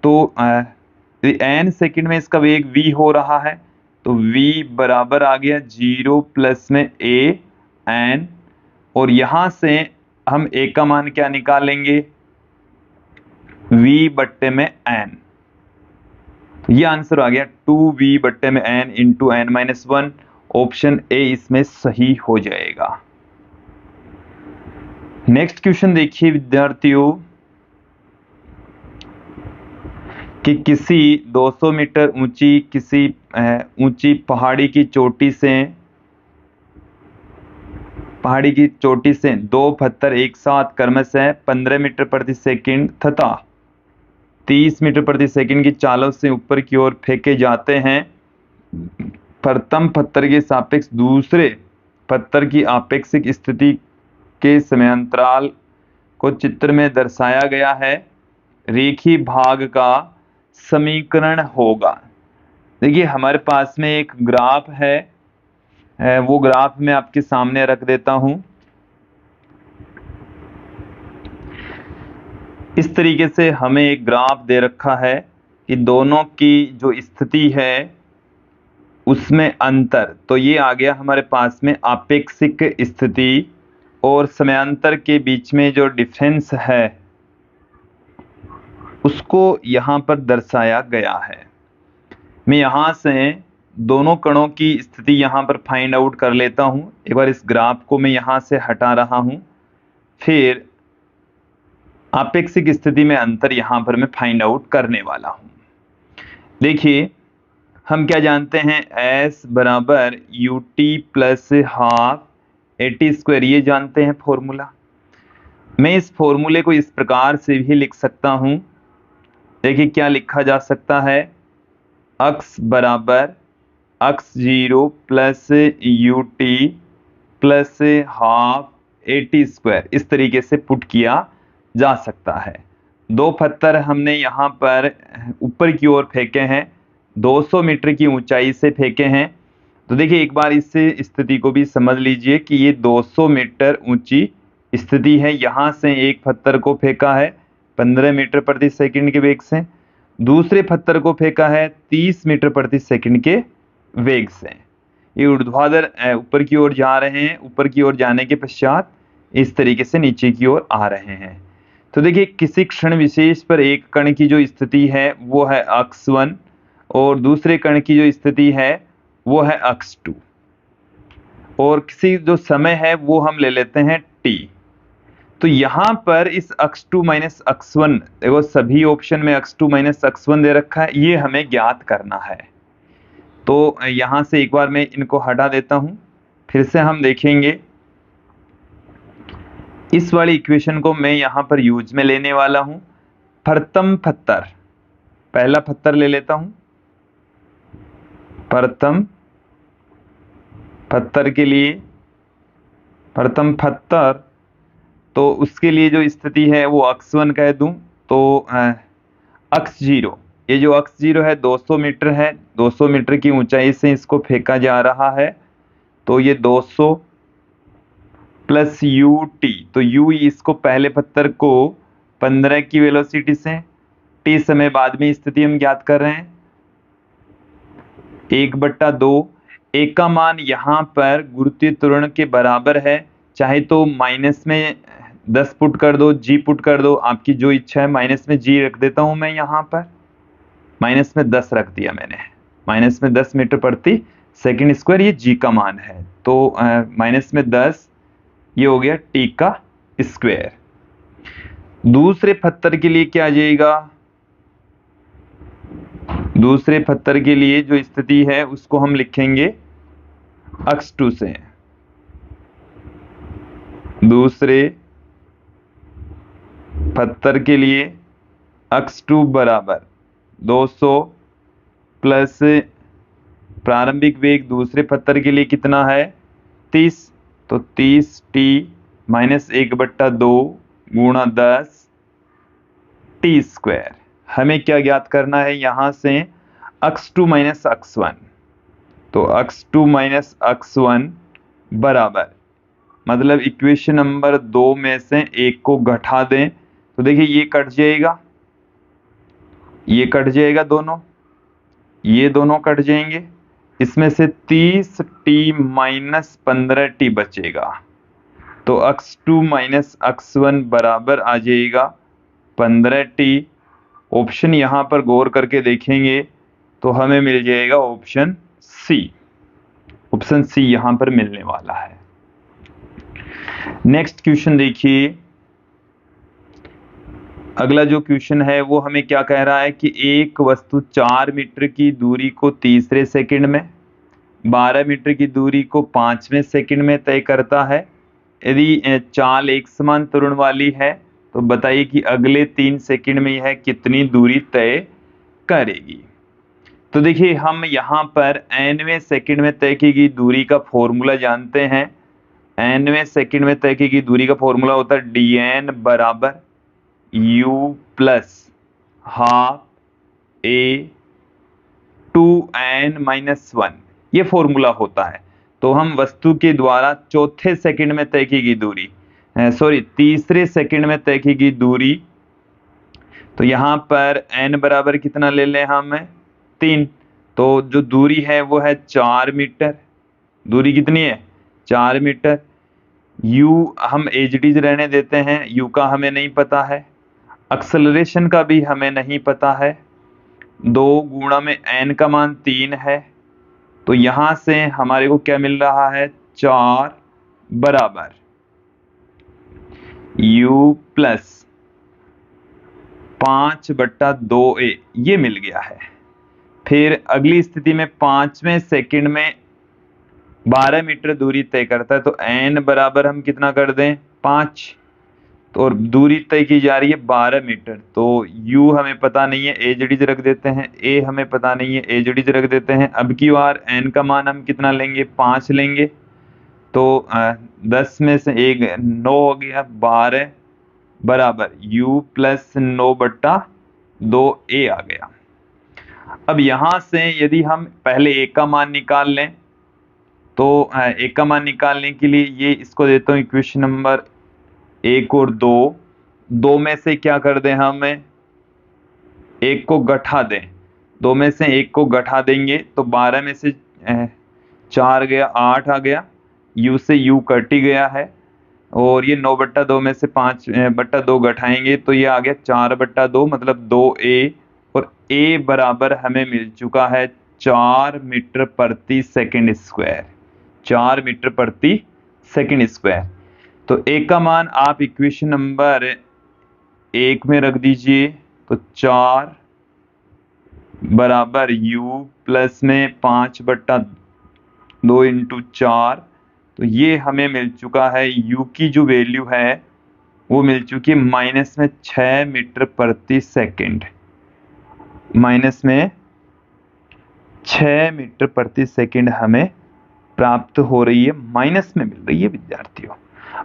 S1: तो n सेकंड में इसका वेग v हो रहा है, तो v बराबर आ गया 0 प्लस में a n, और यहां से हम a का मान क्या निकालेंगे? v बट्टे में n। तो ये आंसर आ गया 2v बट्टे में n into n-1। Option A इसमें सही हो जाएगा। नेक्स्ट क्वेश्चन देखिए विद्यार्थियों, कि किसी 200 मीटर ऊंची पहाड़ी की चोटी से 2 पत्थर एक साथ क्रमशः 15 मीटर प्रति सेकंड तथा 30 मीटर प्रति सेकंड की चालों से ऊपर की ओर फेंके जाते हैं। प्रथम पत्थर के सापेक्ष दूसरे पत्थर की आपेक्षिक स्थिति के समयांतराल को चित्र में दर्शाया गया है, रेखीय भाग का समीकरण होगा। देखिए हमारे पास में एक ग्राफ है, वो ग्राफ मैं आपके सामने रख देता हूं। इस तरीके से हमें एक ग्राफ दे रखा है कि दोनों की जो स्थिति है उसमें अंतर, तो ये आ गया हमारे पास में आपेक्षिक स्थिति, और समयांतर के बीच में जो डिफरेंस है उसको यहां पर दर्शाया गया है। मैं यहां से दोनों कणों की स्थिति यहां पर फाइंड आउट कर लेता हूं। एक बार इस ग्राफ को मैं यहां से हटा रहा हूं, फिर आपेक्षिक स्थिति में अंतर यहां पर मैं फाइंड आउट करने वाला हूं। देखिए हम क्या जानते हैं, s बराबर ut plus half AT square, ये जानते हैं फॉर्मूला। मैं इस फॉर्मूले को इस प्रकार से भी लिख सकता हूं। देखिए क्या लिखा जा सकता है, x बराबर x0 plus ut plus half AT square, इस तरीके से पुट किया जा सकता है। 2 पत्थर हमने यहाँ पर ऊपर की ओर फेंके हैं, 200 मीटर की ऊंचाई से फेंके हैं। तो देखिए एक बार इस स्थिति को भी समझ लीजिए कि ये 200 मीटर ऊंची स्थिति है। यहाँ से एक पत्थर को फेंका है 15 मीटर प्रति सेकंड के वेग से, दूसरे पत्थर को फेंका है 30 मीटर प्रति सेकंड के वेग से। ये ऊर्ध्वाधर ऊपर की ओर जा रहे हैं, ऊपर की ओर जाने के पश्चात इस तरीके से नीचे की ओर आ रहे हैं। तो देखिए किसी क्षण विशेष पर एक कण की जो स्थिति है वो है x1, और दूसरे कण की जो स्थिति है वो है x2, और किसी जो समय है वो हम ले लेते हैं t। तो यहां पर इस x2 माइनस x1, देखो सभी ऑप्शन में x2 माइनस x1 दे रखा है, ये हमें ज्ञात करना है। तो यहां से एक बार मैं इनको हटा देता हूं, फिर से हम देखेंगे। इस वाली इक्वेशन को मैं यहां पर यूज में लेने वाला हूं। प्रथम पत्थर, पहला पत्थर ले लेता हूं। प्रथम पत्थर के लिए, प्रथम पत्थर, तो उसके लिए जो स्थिति है वो x1 कह दूं, तो x0, ये जो x0 है 200 मीटर है, 200 मीटर की ऊंचाई से इसको फेंका जा रहा है। तो ये 200 प्लस ut, तो u इसको पहले पत्थर को 15 की वेलोसिटी से t समय बाद में स्थिति हम ज्ञात कर रहे हैं, 1/2। एक का मान यहाँ पर गुरुत्वीय त्वरण के बराबर है, चाहे तो माइनस में 10 पुट कर दो, जी पुट कर दो, आपकी जो इच्छा है। माइनस में जी रख देता हूं मैं, यहाँ पर माइनस में 10 रख दिया मैंने, माइनस में 10 मीटर प्रति सेकंड स्क्वायर, ये जी का मान है। तो माइनस में 10, ये हो गया टी का स्क्वायर। दूसरे पत्थर के लिए क्या आ जाएगा, दूसरे पत्थर के लिए जो स्थिति है उसको हम लिखेंगे x2 से। दूसरे पत्थर के लिए x2 बराबर 200 प्लस प्रारंभिक वेग दूसरे पत्थर के लिए कितना है 30, तो 30t माइनस 1/2 गुणा 10 टी स्क्वायर। हमें क्या ज्ञात करना है यहां से, x2 माइनस x1, तो x2 माइनस x1 बराबर, मतलब इक्वेशन नंबर 2 में से एक को घटा दें, तो देखिए ये कट जाएगा, ये कट जाएगा दोनों, ये दोनों कट जाएंगे, इसमें से 30t माइनस 15t बचेगा। तो x2 माइनस x1 बराबर आ जाएगा 15t। ऑप्शन यहां पर गौर करके देखेंगे तो हमें मिल जाएगा ऑप्शन सी, ऑप्शन सी यहां पर मिलने वाला है। नेक्स्ट क्वेश्चन देखिए, अगला जो क्वेश्चन है वो हमें क्या कह रहा है कि एक वस्तु 4 मीटर की दूरी को तीसरे सेकंड में, 12 मीटर की दूरी को 5वें सेकंड में तय करता है। यदि चाल एक समान त्वरण वाली है तो बताइए कि अगले 3 सेकंड में यह कितनी दूरी तय करेगी। तो देखिए हम यहाँ पर nवें सेकंड में तय की गई दूरी का फॉर्मूला जानते हैं। nवें सेकंड में तय की गई दूरी का फॉर्मूला होता है dn बराबर u plus half a 2n minus 1, ये फॉर्मूला होता है। तो हम वस्तु के द्वारा चौथे सेकंड में तय की गई दूरी, सॉरी तीसरे सेकंड में तय की गई दूरी, तो यहाँ पर n बराबर कितना ले लें हम 3, तो जो दूरी है वो है 4 मीटर। दूरी कितनी है 4 मीटर। u हम एज इट इज रहने देते हैं, u का हमें नहीं पता है, एक्सेलरेशन का भी हमें नहीं पता है। 2 गुणा में n का मान 3 है, तो यहां से हमारे को क्या मिल रहा है 4 बराबर u प्लस 5/2a, ये मिल गया है। फिर अगली स्थिति में 5वें सेकंड में 12 मीटर दूरी तय करता है, तो n बराबर हम कितना कर दें 5, तो और दूरी तय की जा रही है 12 मीटर, तो u हमें पता नहीं है, a जडीज रख देते हैं, a हमें पता नहीं है, a जडीज रख देते हैं। अब की बार n का मान हम कितना लेंगे 5 लेंगे, तो 10 में से 1 9 हो गया, 12 बराबर u प्लस 9/2a आ गया। अब यहां से यदि हम पहले a का मान निकाल लें, तो a का मान निकालने के लिए ये इसको देता हूं इक्वेशन नंबर 1 और 2, 2 में से क्या कर दें हम 1 को घटा दें, 2 में से 1 को घटा देंगे तो 12 में से 4 गया 8 आ गया, u से u कट ही गया है, और ये 9/2 में से 5/2 घटाएंगे तो ये आ गया 4/2, मतलब 2a और ए बराबर हमें मिल चुका है 4 मीटर प्रति सेकंड स्क्वायर, 4 मीटर प्रति सेकंड स्क्वायर। तो ए का मान आप इक्वेशन नंबर 1 में रख दीजिए, तो 4 बराबर u प्लस में 5/2 इंटू 4। तो ये हमें मिल चुका है, u की जो वैल्यू है वो मिल चुकी है माइनस में 6 मीटर प्रति सेकंड, माइनस में 6 मीटर प्रति सेकंड हमें प्राप्त हो रही है, माइनस में मिल रही है विद्यार्थियों।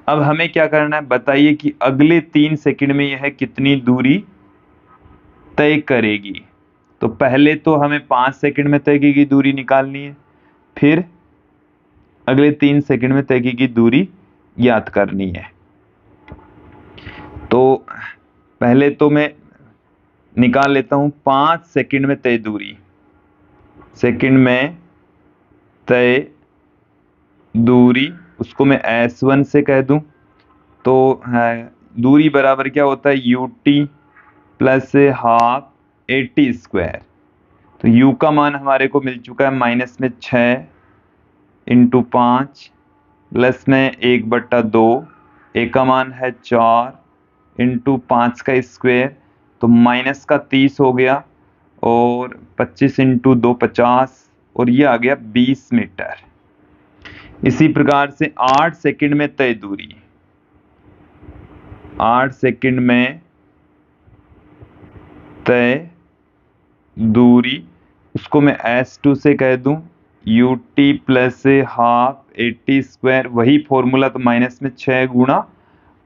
S1: अब हमें क्या करना है बताइए कि अगले 3 सेकंड में यह कितनी दूरी तय करेगी। तो पहले तो हमें 5 सेकंड में तय की गई दूरी निकालनी है, फिर अगले 3 सेकंड में तय की गई दूरी ज्ञात करनी है। तो पहले तो मैं निकाल लेता हूं 5 सेकंड में तय दूरी, सेकंड में तय दूरी उसको मैं S1 से कह दूं। तो दूरी बराबर क्या होता है UT plus half AT square. तो U का मान हमारे को मिल चुका है माइनस में 6 इंटू 5 प्लस में 1/2, A का मान है 4 इंटू 5 का स्क्वायर, तो माइनस का 30 हो गया, और 25 इंटू 2 50, और ये आ गया 20 मीटर। इसी प्रकार से 8 सेकंड में तय दूरी, 8 सेकंड में तय दूरी उसको मैं S2 से कह दूं, UT plus half AT square, वही फॉर्मूला, तो माइनस में 6 गुणा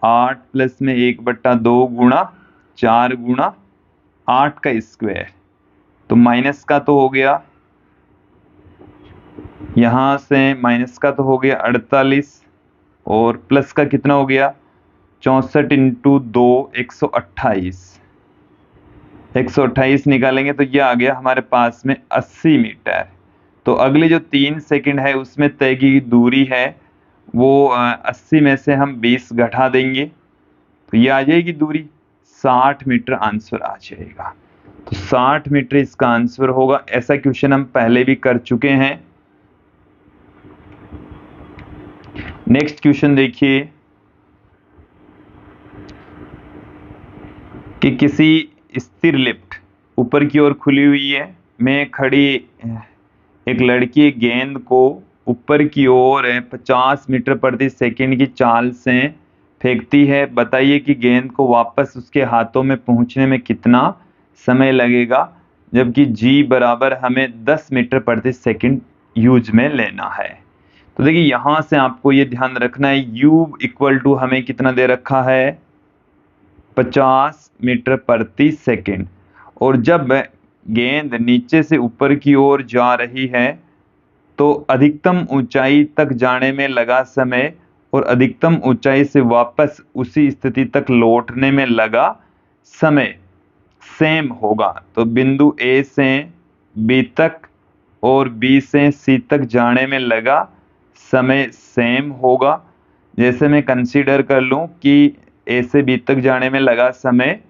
S1: 8 प्लस में 1/2 गुणा 4 गुणा 8 का स्क्वायर। तो माइनस का तो हो गया, यहां से माइनस का तो हो गया 48, और प्लस का कितना हो गया 64 इंटू 2 128, 128 निकालेंगे तो ये आ गया हमारे पास में 80 मीटर। तो अगले जो 3 सेकंड है उसमें तय की दूरी है वो 80 में से हम 20 घटा देंगे, तो ये आ जाएगी दूरी 60 मीटर आंसर आ जाएगा। तो 60 मीटर इसका आंसर होगा। ऐसा क्वेश्चन हम पहले भी कर चुके हैं। नेक्स्ट क्वेश्चन देखिए कि किसी स्थिर लिफ्ट ऊपर की ओर खुली हुई है, में खड़ी एक लड़की गेंद को ऊपर की ओर 50 मीटर प्रति सेकंड की चाल से फेंकती है। बताइए कि गेंद को वापस उसके हाथों में पहुंचने में कितना समय लगेगा, जबकि जी बराबर हमें 10 मीटर प्रति सेकंड यूज में लेना है। तो देखिए यहां से आपको ये ध्यान रखना है, u इक्वल टू हमें कितना दे रखा है 50 मीटर प्रति सेकंड, और जब गेंद नीचे से ऊपर की ओर जा रही है तो अधिकतम ऊंचाई तक जाने में लगा समय और अधिकतम ऊंचाई से वापस उसी स्थिति तक लौटने में लगा समय सेम होगा। तो बिंदु A से B तक और B से C तक जाने में लगा समय सेम होगा। जैसे मैं कंसीडर कर लूं कि A से B तक जाने में लगा समय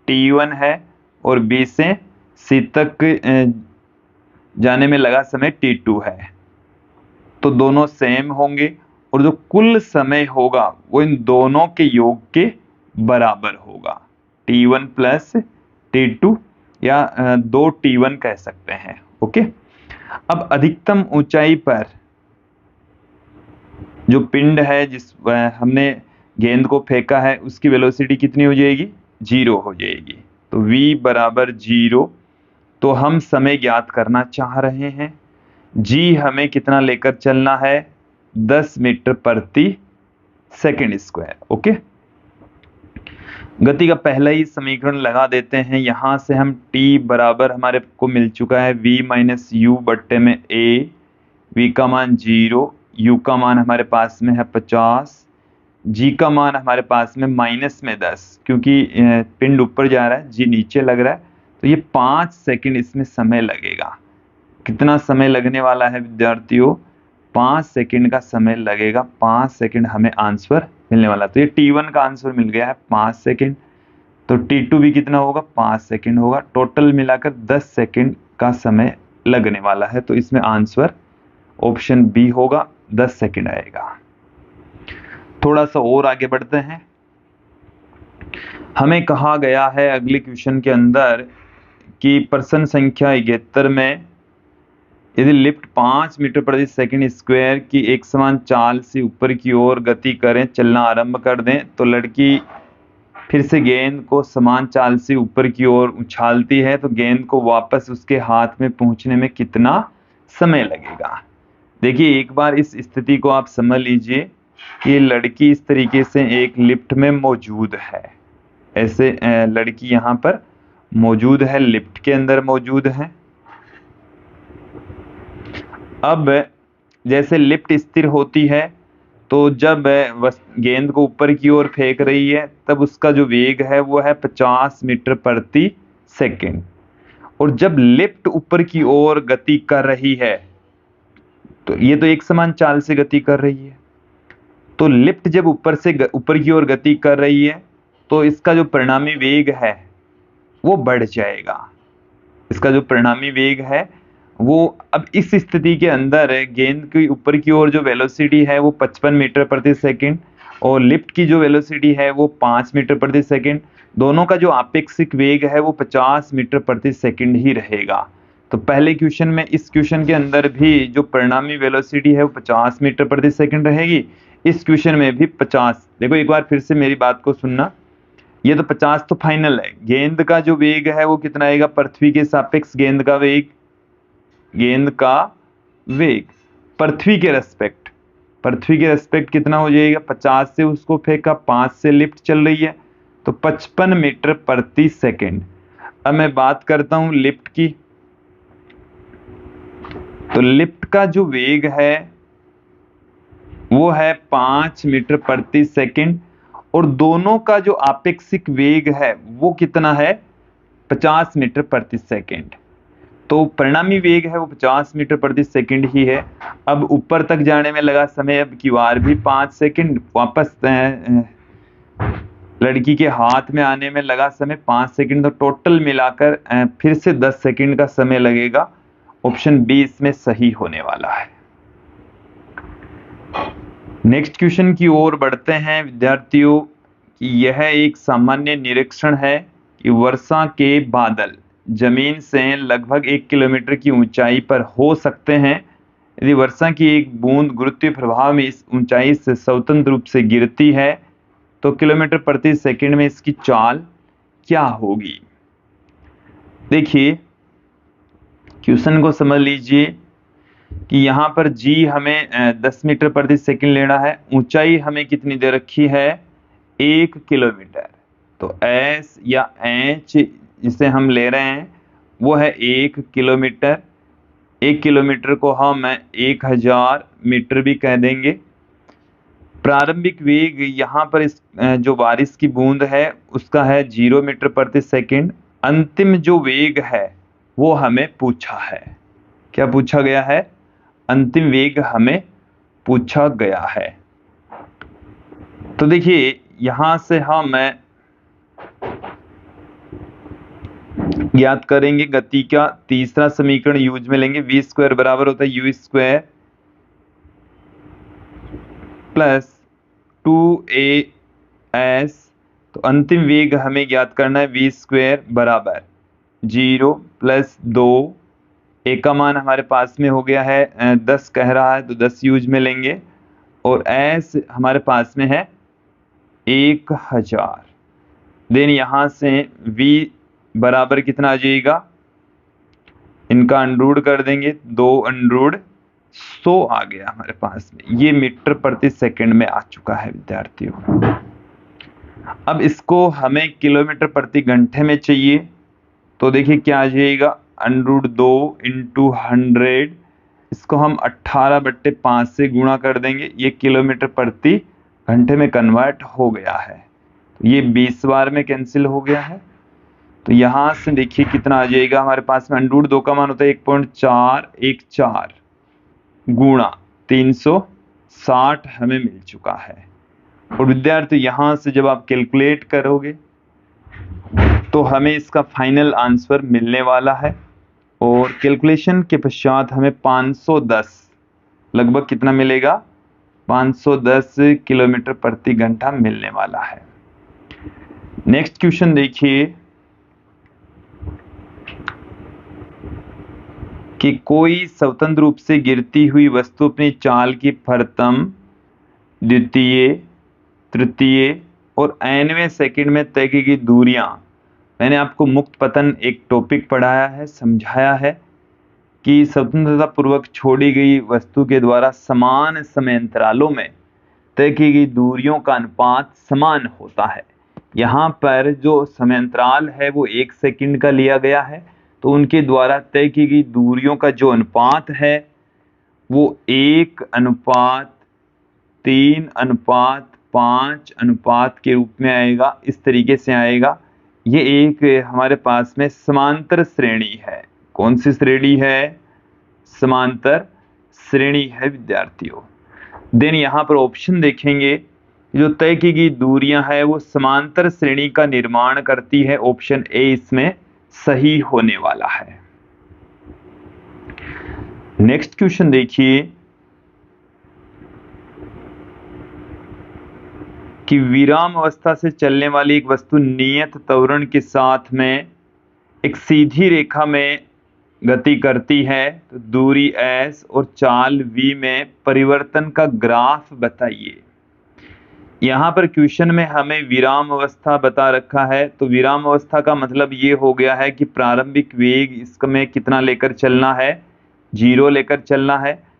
S1: T1 है और B से C तक जाने में लगा समय T2 है, तो दोनों सेम होंगे और जो कुल समय होगा वो इन दोनों के योग के बराबर होगा, T1 प्लस T2 या 2T1 कह सकते हैं। ओके, अब अधिकतम ऊंचाई पर जो पिंड है जिस हमने गेंद को फेंका है उसकी वेलोसिटी कितनी हो जाएगी 0 हो जाएगी। तो v बराबर 0। तो हम समय ज्ञात करना चाह रहे हैं, g हमें कितना लेकर चलना है 10 मीटर प्रति सेकंड स्क्वायर। ओके, गति का पहला ही समीकरण लगा देते हैं। यहां से हम t बराबर हमारे को मिल चुका है v माइनस यू बट्टे में a, v का मान 0, u का मान हमारे पास में है 50, g का मान हमारे पास में माइनस में 10, क्योंकि पिंड ऊपर जा रहा है, g नीचे लग रहा है, तो ये 5 सेकंड इसमें समय लगेगा। कितना समय लगने वाला है विद्यार्थियों 5 सेकंड का समय लगेगा। 5 सेकंड हमें आंसर मिलने वाला, तो ये T1 का आंसर मिल गया है 5 सेकंड। तो T2 भी कितना होगा, 5 सेकंड होगा। टोटल मिलाकर 10 सेकंड का समय लगने वाला है। तो इसमें आंसर ऑप्शन बी होगा, 10 सेकंड आएगा। थोड़ा सा और आगे बढ़ते हैं। हमें कहा गया है अगले क्वेश्चन के अंदर कि प्रश्न संख्या 71 में यदि लिफ्ट 5 मीटर प्रति सेकंड स्क्वायर की एक समान चाल से ऊपर की ओर गति करें, चलना आरंभ कर दें, तो लड़की फिर से गेंद को समान चाल से ऊपर की ओर उछालती है, तो गेंद को वापस उसके हाथ में पहुंचने में कितना समय लगेगा। देखिए एक बार इस स्थिति को आप समझ लीजिए कि लड़की इस तरीके से एक लिफ्ट में मौजूद है। ऐसे लड़की यहाँ पर मौजूद है, लिफ्ट के अंदर मौजूद है। अब जैसे लिफ्ट स्थिर होती है तो जब गेंद को ऊपर की ओर फेंक रही है तब उसका जो वेग है वो है 50 मीटर प्रति सेकंड। और जब लिफ्ट ऊपर की ओर गति कर रही है तो ये तो एक समान चाल से गति कर रही है, तो लिफ्ट जब ऊपर की ओर गति कर रही है तो इसका जो परिणामी वेग है वो बढ़ जाएगा। इसका जो परिणामी वेग है वो अब इस स्थिति के अंदर गेंद की ऊपर की ओर जो वेलोसिटी है वो 55 मीटर प्रति सेकंड और लिफ्ट की जो वेलोसिटी है वो 5 मीटर प्रति सेकंड। दोनों का जो आपेक्षिक वेग है वो 50 मीटर प्रति सेकंड ही रहेगा। तो पहले क्वेश्चन में, इस क्वेश्चन के अंदर भी जो परिणामी वेलोसिटी है वो 50 मीटर प्रति सेकंड रहेगी। इस क्वेश्चन में भी 50। देखो एक बार फिर से मेरी बात को सुनना, ये तो 50 तो फाइनल है। गेंद का जो वेग है वो कितना आएगा, पृथ्वी के सापेक्ष गेंद का वेग, गेंद का वेग पृथ्वी के रेस्पेक्ट कितना हो जाएगा, 50 से उसको फेंका, 5 से लिफ्ट चल रही है तो 55 मीटर प्रति सेकंड। अब मैं बात करता हूं लिफ्ट की, तो लिफ्ट का जो वेग है वो है 5 मीटर प्रति सेकंड और दोनों का जो आपेक्षिक वेग है वो कितना है, 50 मीटर प्रति सेकंड। तो परिणामी वेग है वो 50 मीटर प्रति सेकंड ही है। अब ऊपर तक जाने में लगा समय, अब की बार भी 5 सेकंड, वापस लड़की के हाथ में आने में लगा समय 5 सेकंड, तो टोटल मिलाकर फिर से 10 सेकंड का समय लगेगा। ऑप्शन बी इसमें सही होने वाला है। नेक्स्ट क्वेश्चन की ओर बढ़ते हैं विद्यार्थियों कि यह एक सामान्य निरीक्षण है कि वर्षा के बादल जमीन से लगभग 1 किलोमीटर की ऊंचाई पर हो सकते हैं। यदि वर्षा की एक बूंद गुरुत्वीय प्रभाव में इस ऊंचाई से स्वतंत्र रूप से गिरती है तो किलोमीटर प्रति सेकंड में इसकी चाल क्या होगी। देखिए क्वेश्चन को समझ लीजिए कि यहाँ पर g हमें 10 मीटर प्रति सेकंड लेना है, ऊंचाई हमें कितनी दे रखी है, 1 किलोमीटर। तो s या h जिसे हम ले रहे हैं वो है 1 किलोमीटर। 1 किलोमीटर को हम 1000 मीटर भी कह देंगे। प्रारंभिक वेग यहाँ पर इस जो बारिश की बूंद है उसका है 0 मीटर प्रति सेकंड। अंतिम जो वेग है वो हमें पूछा है, क्या पूछा गया है, अंतिम वेग हमें पूछा गया है। तो देखिए यहां से हम ज्ञात करेंगे गति का तीसरा समीकरण यूज में लेंगे, v स्क्वायर बराबर होता है u स्क्वायर प्लस 2as। तो अंतिम वेग हमें ज्ञात करना है, v स्क्वायर बराबर 0 प्लस 2, a का मान हमारे पास में हो गया है 10 कह रहा है तो 10 यूज में लेंगे और s हमारे पास में है 1000। देन यहां से v बराबर कितना आ जाएगा, इनका अंडरूड कर देंगे, 2 अंडरूड 100 आ गया हमारे पास में। ये मीटर प्रति सेकंड में आ चुका है विद्यार्थियों। अब इसको हमें किलोमीटर प्रति घंटे में चाहिए, तो देखिए क्या आ जाएगा, √2 × 100, इसको हम 18/5 से गुणा कर देंगे, ये किलोमीटर प्रति घंटे में कन्वर्ट हो गया है। ये 20 बार में कैंसिल हो गया है। तो यहां से देखिए कितना आ जाएगा हमारे पास में, √2 का मान होता है 1.414 गुणा 360 हमें मिल चुका है। और विद्यार्थी यहां से जब आप कैलकुलेट करोगे तो हमें इसका फाइनल आंसर मिलने वाला है और कैलकुलेशन के पश्चात हमें 510 लगभग कितना मिलेगा, 510 किलोमीटर प्रति घंटा मिलने वाला है। नेक्स्ट क्वेश्चन देखिए कि कोई स्वतंत्र रूप से गिरती हुई वस्तु अपनी चाल की प्रथम, द्वितीय, तृतीय और nवें सेकंड में तय की गई दूरियां, मैंने आपको मुक्त पतन एक टॉपिक पढ़ाया है, समझाया है कि स्वतंत्रता पूर्वक छोड़ी गई वस्तु के द्वारा समान समय अंतरालों में तय की गई दूरियों का अनुपात समान होता है। यहाँ पर जो समय अंतराल है वो 1 सेकंड का लिया गया है, तो उनके द्वारा तय की गई दूरियों का जो अनुपात है वो 1:3:5 अनुपात के रूप में आएगा, इस तरीके से आएगा। ये एक हमारे पास में समांतर श्रेणी है। कौन सी श्रेणी है? समांतर श्रेणी है विद्यार्थियों। देन यहाँ पर ऑप्शन देखेंगे, जो तय की गई दूरियां है वो समांतर श्रेणी का निर्माण करती है। ऑप्शन ए इसमें सही होने वाला है। नेक्स्ट क्वेश्चन देखिए कि विराम अवस्था से चलने वाली एक वस्तु नियत त्वरण के साथ में एक सीधी रेखा में गति करती है, तो दूरी s और चाल v में परिवर्तन का ग्राफ बताइए। यहाँ पर क्वेश्चन में हमें विराम अवस्था बता रखा है, तो विराम अवस्था का मतलब ये हो गया है कि प्रारंभिक वेग इसमें कितना लेकर चलना है, 0 लेकर चलना है।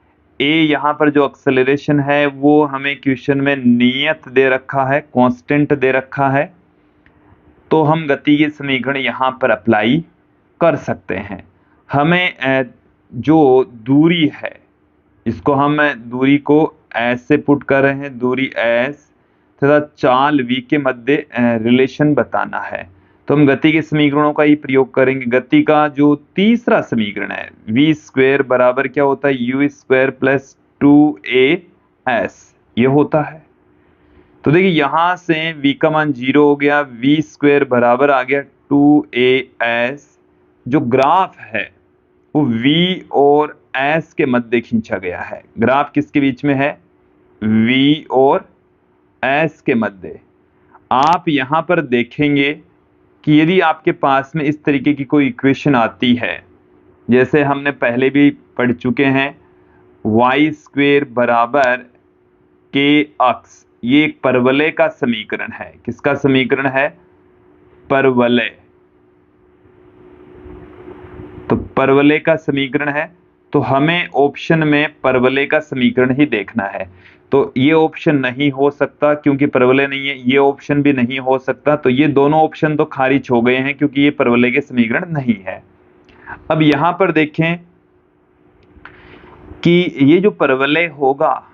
S1: ए यहाँ पर जो एक्सेलरेशन है वो हमें क्वेश्चन में नियत दे रखा है, कांस्टेंट दे रखा है, तो हम गति के समीकरण यहाँ पर अप्लाई कर सकते हैं। हमें जो दूरी है इसको हम दूरी को एस से पुट कर रहे हैं, दूरी एस तथा चाल v के मध्य रिलेशन बताना है, तो हम गति के समीकरणों का ही प्रयोग करेंगे। गति का जो तीसरा समीकरण है v² बराबर क्या होता है, u² प्लस 2as ये होता है। तो देखिए यहां से v का मान 0 हो गया, v² बराबर आ गया 2as। जो ग्राफ है वो v और s के मध्य खींचा गया है। ग्राफ किसके बीच में है? v और s के मध्य। आप यहां पर देखेंगे कि यदि आपके पास में इस तरीके की कोई इक्वेशन आती है, जैसे हमने पहले भी पढ़ चुके हैं, y² बराबर kx, ये एक परवलय का समीकरण है। किसका समीकरण है? परवलय। तो परवलय का समीकरण है, तो हमें ऑप्शन में परवलय का समीकरण ही देखना है। तो ये ऑप्शन नहीं हो सकता क्योंकि परवलय नहीं है, ये ऑप्शन भी नहीं हो सकता, तो ये दोनों ऑप्शन तो खारिज हो गए हैं क्योंकि ये परवलय के समीकरण नहीं है। अब यहां पर देखें कि ये जो परवलय होगा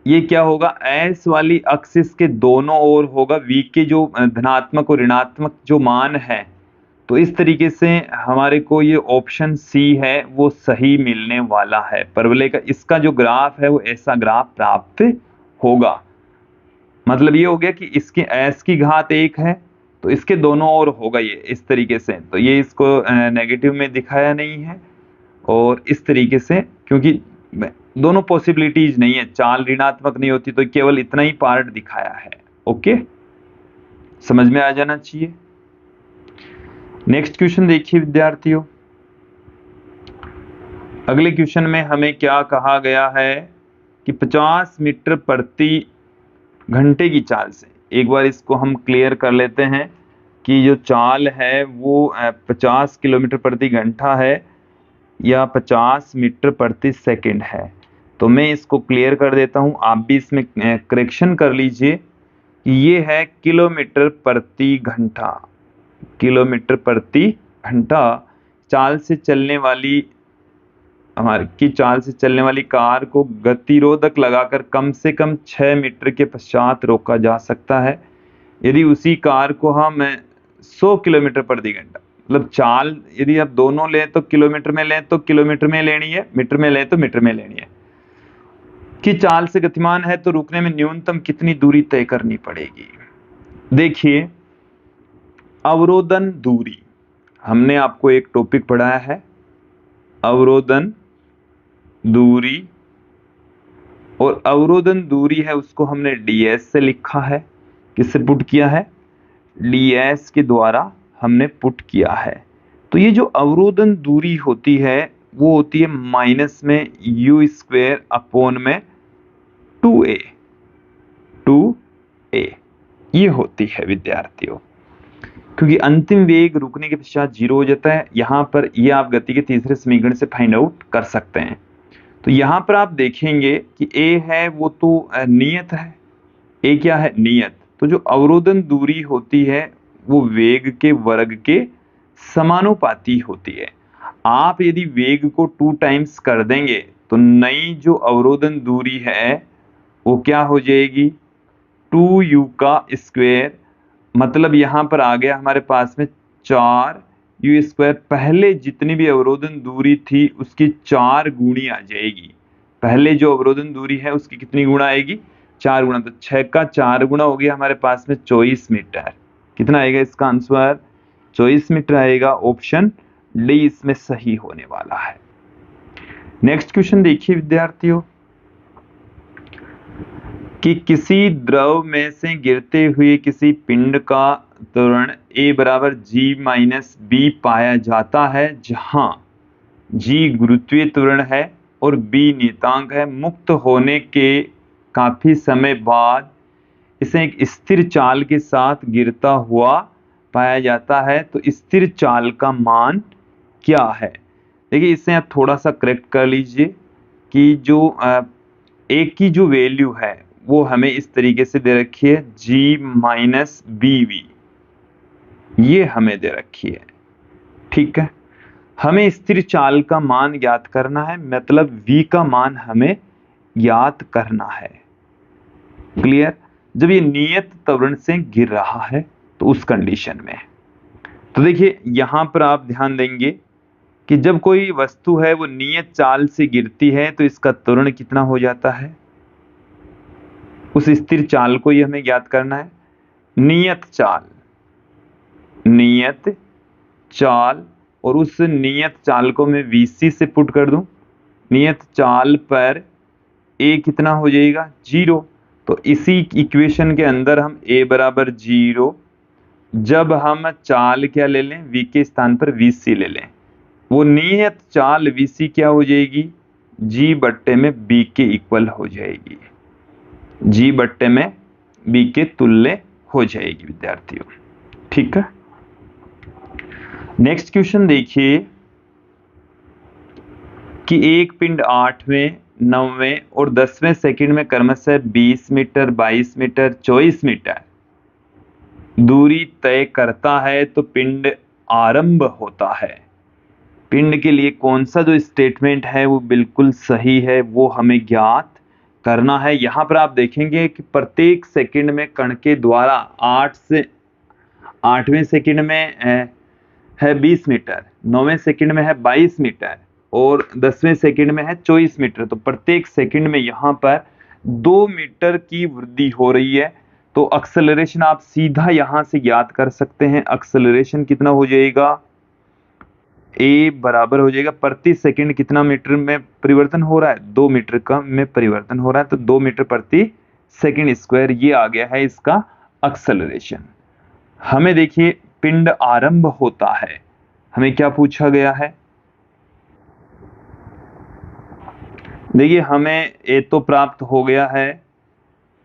S1: ये क्या होगा, एस वाली एक्सिस के दोनों ओर होगा। v के जो धनात्मक और ऋणात्मक जो मान है, तो इस तरीके से हमारे को ये ऑप्शन सी है वो सही मिलने वाला है। परवलय का इसका जो ग्राफ है वो ऐसा ग्राफ प्राप्त होगा। मतलब ये हो गया कि इसके s की घात 1 है तो इसके दोनों ओर होगा ये इस तरीके से। तो ये इसको नेगेटिव में दिखाया नहीं है और इस तरीके से, क्योंकि दोनों पॉसिबिलिटीज नहीं है, चाल ऋणात्मक नहीं होती, तो केवल इतना ही पार्ट दिखाया है। ओके, समझ में आ जाना चाहिए। नेक्स्ट क्वेश्चन देखिए विद्यार्थियों। अगले क्वेश्चन में हमें क्या कहा गया है कि 50 मीटर प्रति घंटे की चाल से, एक बार इसको हम क्लियर कर लेते हैं कि जो चाल है वो 50 किलोमीटर प्रति घंटा है या 50 मीटर प्रति सेकंड है। तो मैं इसको क्लियर कर देता हूं, आप भी इसमें करेक्शन कर लीजिए। ये है किलोमीटर प्रति घंटा। किलोमीटर प्रति घंटा चाल से चलने वाली चाल से चलने वाली कार को गतिरोधक लगाकर कम से कम 6 मीटर के पश्चात रोका जा सकता है यदि उसी कार को हम 100 किलोमीटर प्रति घंटा, मतलब चाल यदि आप दोनों लें तो किलोमीटर में लें तो किलोमीटर में लेनी है, मीटर में लें तो मीटर में लेनी है, कि चाल से गतिमान है तो रुकने में न्यूनतम कितनी दूरी तय करनी पड़ेगी। देखिए अवरोधन दूरी, हमने आपको एक टॉपिक पढ़ाया है अवरोधन दूरी, और अवरोधन दूरी है उसको हमने ds से लिखा है। किससे पुट किया है? ds के द्वारा हमने पुट किया है। तो ये जो अवरोधन दूरी होती है वो होती है माइनस में u² अपॉन में 2a, ये होती है विद्यार्थियों, क्योंकि अंतिम वेग रुकने के पश्चात 0 हो जाता है। यहां पर ये आप गति के तीसरे समीकरण से फाइंड आउट कर सकते हैं। तो यहां पर आप देखेंगे कि a है वो तो नियत है, a क्या है? नियत। तो जो अवरोधन दूरी होती है वो वेग के वर्ग के समानुपाती होती है। आप यदि वेग को 2 टाइम्स कर देंगे तो नई जो अवरोधन दूरी है वो क्या हो जाएगी? 2u²। मतलब यहां पर आ गया हमारे पास में 4u²। पहले जितनी भी अवरोधन दूरी थी उसकी 4 गुणी आ जाएगी। पहले जो अवरोधन दूरी है उसकी कितनी गुणा आएगी? 4 गुणा। तो 6 का 4 गुणा हो गया हमारे पास में 24 मीटर। कितना आएगा इसका आंसर? 24 मीटर आएगा। ऑप्शन डी इसमें सही होने वाला है। नेक्स्ट क्वेश्चन देखिए विद्यार्थियों, कि किसी द्रव में से गिरते हुए किसी पिंड का त्वरण a बराबर g-b पाया जाता है, जहां g गुरुत्वीय त्वरण है और b नियतांक है। मुक्त होने के काफी समय बाद इसे एक स्थिर चाल के साथ गिरता हुआ पाया जाता है, तो स्थिर चाल का मान क्या है? देखिए इसे आप थोड़ा सा करेक्ट कर लीजिए कि जो a की जो वैल्यू है वो हमें इस तरीके से दे रखी है g-bv, ये हमें दे रखी है। ठीक है, हमें स्थिर चाल का मान ज्ञात करना है, मतलब v का मान हमें ज्ञात करना है। क्लियर? जब ये नियत त्वरण से गिर रहा है तो उस कंडीशन में। तो देखिए यहां पर आप ध्यान देंगे कि जब कोई वस्तु है वो नियत चाल से गिरती है तो इसका त्वरण कितना हो जाता है? उस स्थिर चाल को ही हमें ज्ञात करना है। नियत चाल, और उस नियत चाल को मैं vc से पुट कर दूं। नियत चाल पर a कितना हो जाएगा? 0। तो इसी इक्वेशन के अंदर हम a बराबर 0, जब हम चाल क्या ले लें? v के स्थान पर vc ले लें, वो नियत चाल vc क्या हो जाएगी? g बट्टे में b के इक्वल हो जाएगी। g बट्टे में b के तुल्य हो जाएगी विद्यार्थियों। ठीक है, नेक्स्ट क्वेश्चन देखिए कि एक पिंड 8वें, 9वें और 10वें सेकंड में क्रमशः 20 मीटर, 22 मीटर, 24 मीटर दूरी तय करता है तो पिंड आरंभ होता है। पिंड के लिए कौन सा जो स्टेटमेंट है वो बिल्कुल सही है, वो हमें ज्ञात करना है। यहां पर आप देखेंगे कि प्रत्येक सेकंड में कण के द्वारा 8वें सेकंड में है 20 मीटर, 9वें सेकंड में है 22 मीटर और 10वें सेकंड में है 24 मीटर। तो प्रत्येक सेकंड में यहाँ पर 2 मीटर की वृद्धि हो रही है। तो एक्सेलरेशन आप सीधा यहां से ज्ञात कर सकते हैं। एक्सेलरेशन कितना हो जाएगा? a बराबर हो जाएगा प्रति सेकंड कितना मीटर में परिवर्तन हो रहा है? 2 मीटर का में परिवर्तन हो रहा है, तो 2 मीटर प्रति सेकंड स्क्वायर, ये आ गया है इसका एक्सेलरेशन। हमें देखिए पिंड आरंभ होता है, हमें क्या पूछा गया है? देखिए हमें ए तो प्राप्त हो गया है,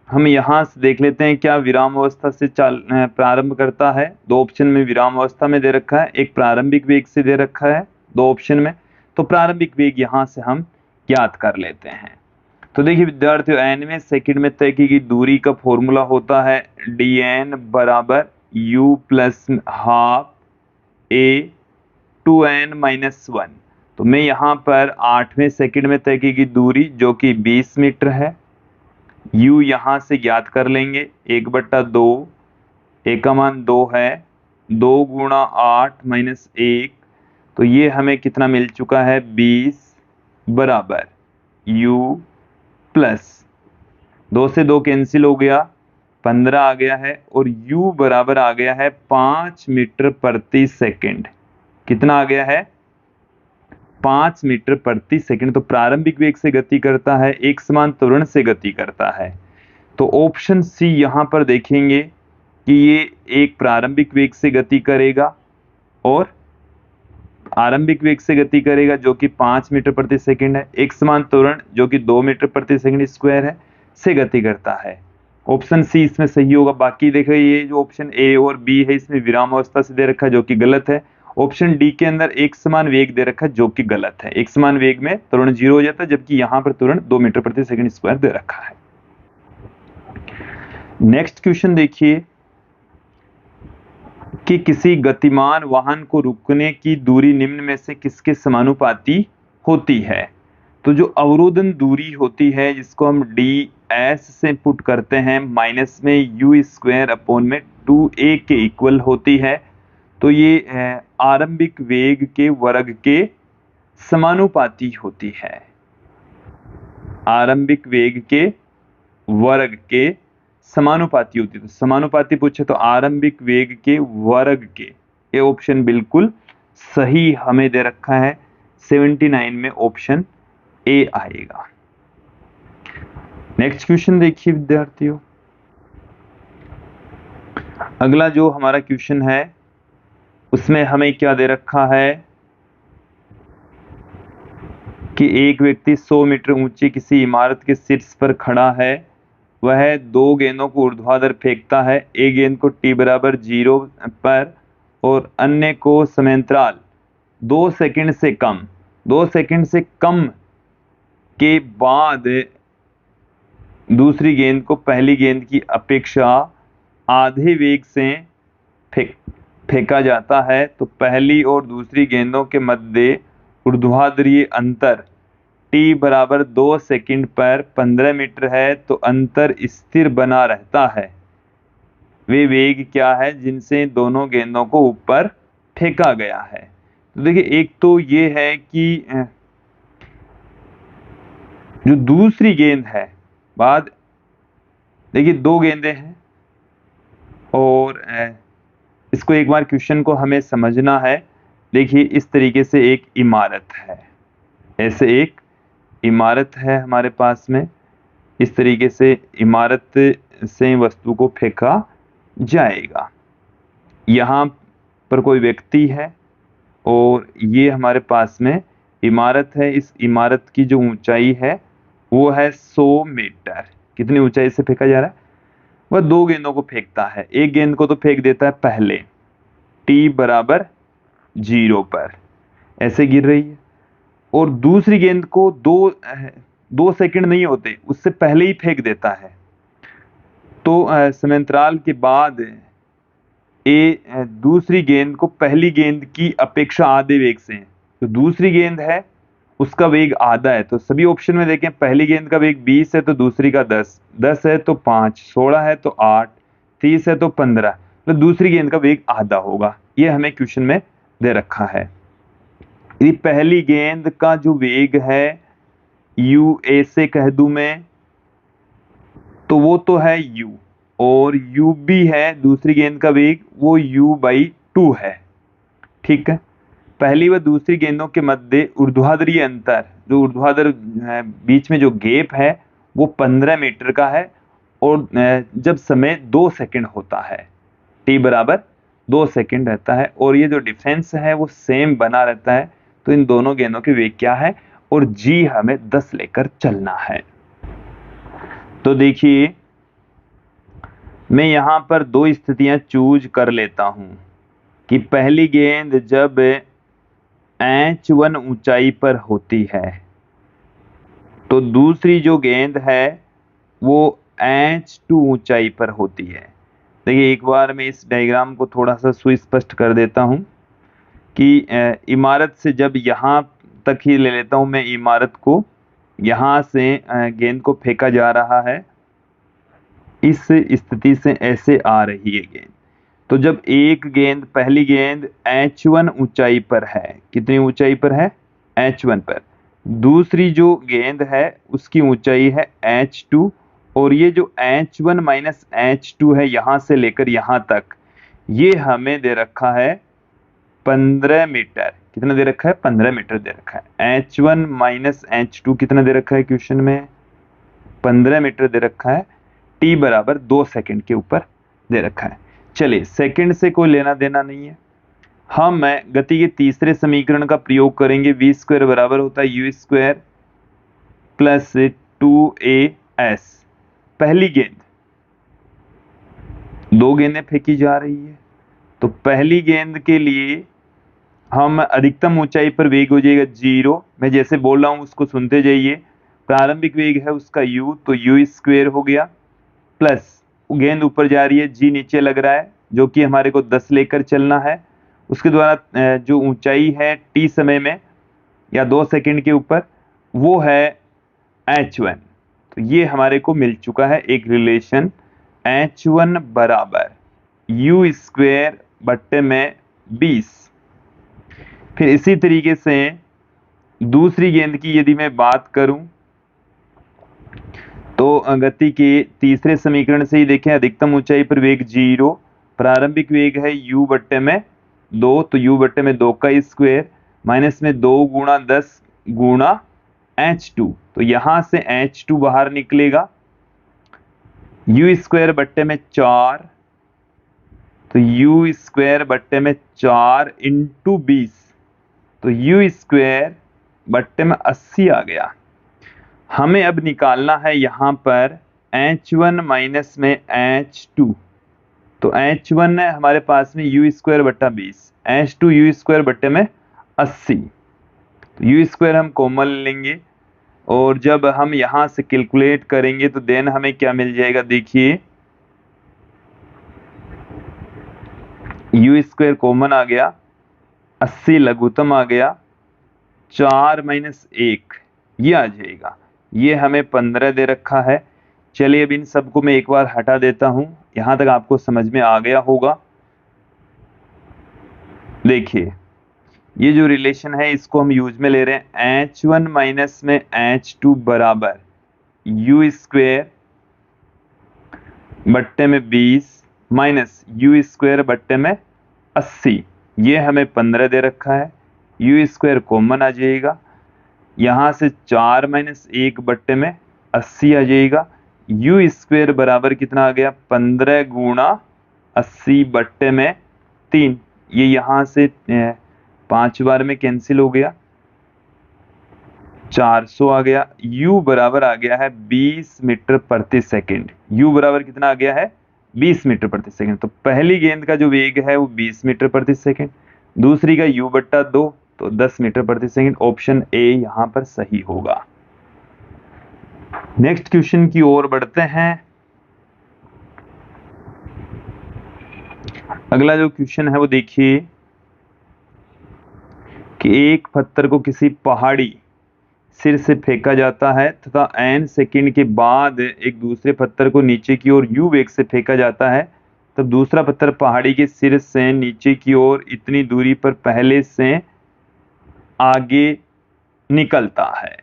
S1: हम यहां से देख लेते हैं क्या विराम अवस्था से प्रारंभ करता है। 2 ऑप्शन में विराम अवस्था में दे रखा है, एक प्रारंभिक वेग से दे रखा है 2 ऑप्शन में। तो प्रारंभिक वेग यहां से हम ज्ञात कर लेते हैं। तो देखिए विद्यार्थियों, nवें सेकंड में तय की गई दूरी का फॉर्मूला होता है dn बराबर u plus half a 2n-1। तो मैं यहाँ पर 8वें सेकंड में तय की गई दूरी जो कि 20 मीटर है, u यहां से ज्ञात कर लेंगे 1/2, a का मान 2 है, 2 गुणा 8 माइनस 1, तो ये हमें कितना मिल चुका है? 20 बराबर u प्लस 2 से 2 कैंसिल हो गया, 15 आ गया है और u बराबर आ गया है 5 मीटर प्रति सेकंड। कितना आ गया है? 5 मीटर प्रति सेकंड। तो प्रारंभिक वेग से गति करता है, एक समान त्वरण से गति करता है। तो ऑप्शन सी यहां पर देखेंगे कि ये एक प्रारंभिक वेग से गति करेगा और आरंभिक वेग से गति करेगा जो कि 5 मीटर प्रति सेकंड है, एक समान त्वरण जो कि 2 मीटर प्रति सेकंड स्क्वायर है से गति करता है। ऑप्शन सी इसमें सही होगा। बाकी देखो ये जो ऑप्शन ए और बी है इसमें विराम अवस्था से दे रखा है जो कि गलत है। ऑप्शन डी के अंदर एक समान वेग दे रखा है जो कि गलत है। एक समान वेग में त्वरण 0 हो जाता है जबकि यहां पर त्वरण 2 मीटर प्रति सेकंड स्क्वायर दे रखा है। नेक्स्ट क्वेश्चन देखिए कि किसी गतिमान वाहन को रुकने की दूरी निम्न में से किसके समानुपाती होती है? तो जो अवरोधन दूरी होती है जिसको हम ds से पुट करते हैं माइनस में u स्क्वायर अपॉन में 2a के इक्वल होती है। तो ये आरंभिक वेग के वर्ग के समानुपाती होती है। आरंभिक वेग के वर्ग के समानुपाती होती है। तो समानुपाती पूछे तो आरंभिक वेग के वर्ग के, ये ऑप्शन बिल्कुल सही हमें दे रखा है। 79 में ऑप्शन ए आएगा। नेक्स्ट क्वेश्चन देखिए विद्यार्थियों, अगला जो हमारा क्वेश्चन है उसमें हमें क्या दे रखा है कि एक व्यक्ति 100 मीटर ऊंची किसी इमारत के शीर्ष पर खड़ा है। वह 2 गेंदों को ऊर्ध्वाधर फेंकता है, एक गेंद को t बराबर 0 पर और अन्य को समांतराल 2 सेकंड से कम के बाद दूसरी गेंद को पहली गेंद की अपेक्षा आधे वेग से फेंका जाता है। तो पहली और दूसरी गेंदों के मध्य ऊर्ध्वाधरीय अंतर t बराबर 2 सेकंड पर 15 मीटर है। तो अंतर स्थिर बना रहता है। वे वेग क्या है जिनसे दोनों गेंदों को ऊपर फेंका गया है? तो देखिए एक तो ये है कि जो दूसरी गेंद है, बाद देखिए 2 गेंदें हैं और इसको एक बार क्वेश्चन को हमें समझना है। देखिए इस तरीके से एक इमारत है, ऐसे एक इमारत है हमारे पास में, इस तरीके से इमारत से वस्तु को फेंका जाएगा। यहाँ पर कोई व्यक्ति है और ये हमारे पास में इमारत है। इस इमारत की जो ऊंचाई है वो है 100 मीटर। कितनी ऊंचाई से फेंका जा रहा है? वह 2 गेंदों को फेंकता है। एक गेंद को तो फेंक देता है पहले t बराबर 0 पर, ऐसे गिर रही है, और दूसरी गेंद को 2 सेकंड नहीं होते उससे पहले ही फेंक देता है। तो समांतराल के बाद दूसरी गेंद को पहली गेंद की अपेक्षा आधे वेग से है। तो दूसरी गेंद है उसका वेग आधा है। तो सभी ऑप्शन में देखें, पहली गेंद का वेग 20 है तो दूसरी का 10 है तो 5, 16 है तो 8, 30 है तो 15, तो दूसरी गेंद का वेग आधा होगा। ये हमें क्वेश्चन में दे रखा है। यदि पहली गेंद का जो वेग है u a से कह दूं मैं, तो वो तो है u, और u भी है दूसरी गेंद का वेग, वो u/2 है। ठीक है, पहली व दूसरी गेंदों के मध्य ऊर्ध्वाधरीय अंतर, जो ऊर्ध्वाधर बीच में जो गैप है वो 15 मीटर का है और जब समय 2 सेकंड होता है, t बराबर 2 सेकंड रहता है, और ये जो डिफरेंस है वो सेम बना रहता है। तो इन दोनों गेंदों के वेग क्या है, और g हमें 10 लेकर चलना है। तो देखिए मैं यहां पर 2 स्थितियां चूज कर लेता हूं कि पहली गेंद जब h1 ऊंचाई पर होती है तो दूसरी जो गेंद है वो h2 ऊंचाई पर होती है। देखिए एक बार मैं इस डायग्राम को थोड़ा सा सुस्पष्ट कर देता हूं कि इमारत से जब यहाँ तक ही ले लेता हूं मैं, इमारत को यहाँ से गेंद को फेंका जा रहा है, इस स्थिति से ऐसे आ रही है गेंद। तो जब एक गेंद, पहली गेंद h1 ऊंचाई पर है, कितनी ऊंचाई पर है? h1 पर। दूसरी जो गेंद है उसकी ऊंचाई है h2 और ये जो H1 माइनस H2 है यहां से लेकर यहां तक, ये हमें दे रखा है 15 मीटर। कितना दे रखा है? 15 मीटर दे रखा है। H1 माइनस H2 कितना दे रखा है क्वेश्चन में? 15 मीटर दे रखा है। t बराबर 2 सेकंड के ऊपर दे रखा है। चलिए, सेकंड से कोई लेना देना नहीं है। हम गति के तीसरे समीकरण का प्रयोग करेंगे। v स्क्वायर बराबर होता है u स्क्वायर प्लस 2as। पहली गेंद, दो गेंदें फेंकी जा रही है, तो पहली गेंद के लिए हम अधिकतम ऊंचाई पर वेग हो जाएगा 0। मैं जैसे बोल रहा हूं उसको सुनते जाइए। प्रारंभिक वेग है उसका u, तो u स्क्वायर हो गया, प्लस गेंद ऊपर जा रही है, g नीचे लग रहा है, जो कि हमारे को 10 लेकर चलना है। उसके द्वारा जो ऊंचाई है t समय में या 2 सेकंड के ऊपर, वो है h1। तो ये हमारे को मिल चुका है एक रिलेशन, h1 बराबर u स्क्वायर बट्टे में 20। फिर इसी तरीके से दूसरी गेंद की यदि मैं बात करूं, तो गति के तीसरे समीकरण से ही देखें, अधिकतम ऊंचाई पर वेग 0, प्रारंभिक वेग है u बट्टे में 2, तो u बट्टे में 2 का स्क्वायर माइनस में 2 गुणा 10 गुणा h2, तो यहां से h2 बाहर निकलेगा, u स्क्वायर बट्टे में 4, तो u स्क्वायर बट्टे में 4 इंटू 20, तो u स्क्वायर बट्टे में 80 आ गया। हमें अब निकालना है यहां पर h1 माइनस में h2, तो h1 है हमारे पास में u स्क्वायर बट्टा 20, h2 u स्क्वायर बट्टे में 80, तो u स्क्वायर हम कॉमन लेंगे, और जब हम यहां से कैलकुलेट करेंगे तो देन हमें क्या मिल जाएगा? देखिए, u स्क्वायर कॉमन आ गया, 80 लघुत्तम आ गया, 4 माइनस 1 ये आ जाएगा। ये हमें 15 दे रखा है। चलिए, अब इन सबको मैं एक बार हटा देता हूं। यहां तक आपको समझ में आ गया होगा। देखिए, ये जो रिलेशन है इसको हम यूज में ले रहे हैं। h1 माइनस में h2 बराबर u स्क्वायर बट्टे में 20 माइनस u स्क्वायर बट्टे में 80। ये हमें 15 दे रखा है। u स्क्वायर कॉमन आ जाएगा, यहां से 4 माइनस 1 बट्टे में 80 आ जाएगा। u स्क्वायर बराबर कितना आ गया? 15 गुणा 80 बट्टे में 3। ये यहां से 5 बार में कैंसिल हो गया, 400 आ गया। u बराबर आ गया है 20 मीटर प्रति सेकंड। u बराबर कितना आ गया है? 20 मीटर प्रति सेकंड। तो पहली गेंद का जो वेग है वो 20 मीटर प्रति सेकंड, दूसरी का u बट्टा 2, तो 10 मीटर प्रति सेकंड। ऑप्शन ए यहां पर सही होगा। नेक्स्ट क्वेश्चन की ओर बढ़ते हैं। अगला जो क्वेश्चन है वो देखिए कि एक पत्थर को किसी पहाड़ी सिर से फेंका जाता है तथा n सेकंड के बाद एक दूसरे पत्थर को नीचे की ओर u वेग से फेंका जाता है, तब दूसरा पत्थर पहाड़ी के सिर से नीचे की ओर इतनी दूरी पर पहले से आगे निकलता है।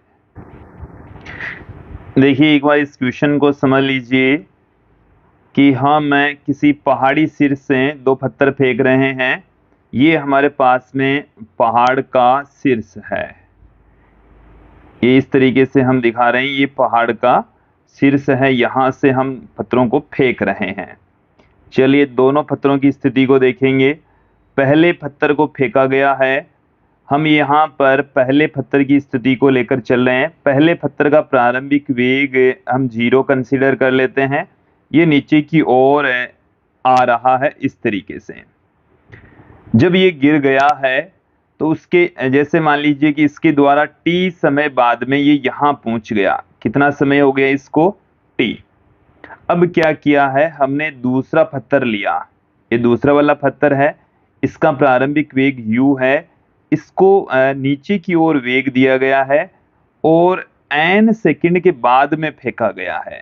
S1: देखिए, एक बार इस क्वेश्चन को समझ लीजिए कि मैं किसी पहाड़ी सिर से दो पत्थर फेंक रहे हैं। ये हमारे पास में पहाड़ का शीर्ष है, ये इस तरीके से हम दिखा रहे हैं। ये पहाड़ का शीर्ष है, यहां से हम पत्थरों को फेंक रहे हैं। चलिए, दोनों पत्थरों की स्थिति को देखेंगे। पहले पत्थर को फेंका गया है, हम यहाँ पर पहले पत्थर की स्थिति को लेकर चल रहे हैं। पहले पत्थर का प्रारंभिक वेग हम 0 कंसीडर कर लेते हैं। ये नीचे की ओर आ रहा है इस तरीके से। जब ये गिर गया है तो उसके जैसे मान लीजिए कि इसके द्वारा t समय बाद में ये यहाँ पहुंच गया। कितना समय हो गया इसको? t। अब क्या किया है, हमने दूसरा पत्थर लिया, ये दूसरा वाला पत्थर है, इसका प्रारंभिक वेग u है, इसको नीचे की ओर वेग दिया गया है और n सेकंड के बाद में फेंका गया है।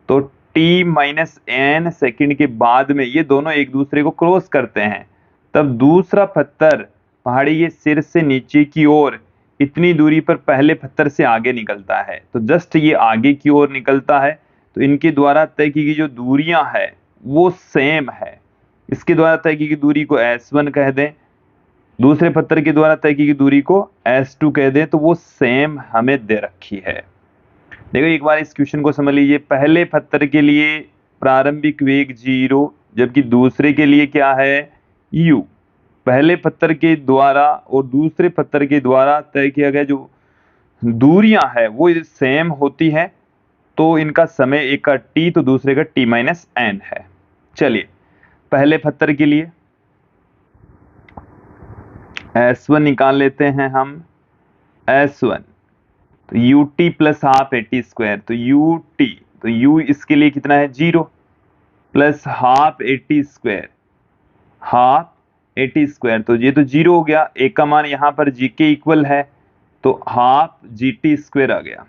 S1: तो t माइनस n सेकंड के बाद में ये दोनों एक दूसरे को क्रॉस करते हैं, तब दूसरा पत्थर पहाड़ी के सिर से नीचे की ओर इतनी दूरी पर पहले पत्थर से आगे निकलता है। तो जस्ट ये आगे की ओर निकलता है, तो इनके द्वारा तय की गई जो दूरियां है वो सेम है। इसके द्वारा तय की गई दूरी को S1 कह दें, दूसरे पत्थर के द्वारा तय की गई दूरी को S2 कह दें, तो वो सेम हमें दे रखी है। देखो एक बार इस क्वेश्चन को समझ लीजिए। पहले पत्थर के लिए प्रारंभिक वेग 0, जबकि दूसरे के लिए क्या है, u। पहले पत्थर के द्वारा और दूसरे पत्थर के द्वारा तय किया गया जो दूरियां है वो सेम होती है, तो इनका समय एक का t तो दूसरे का t-n है। चलिए पहले पत्थर के लिए S1 निकाल लेते हैं हम। S1 तो ut plus half AT square, तो ut तो u इसके लिए कितना है 0 plus half AT square, half AT square, तो ये तो 0 हो गया। एक का मान यहाँ पर g के इक्वल है, तो हाफ GT स्क्वायर आ गया।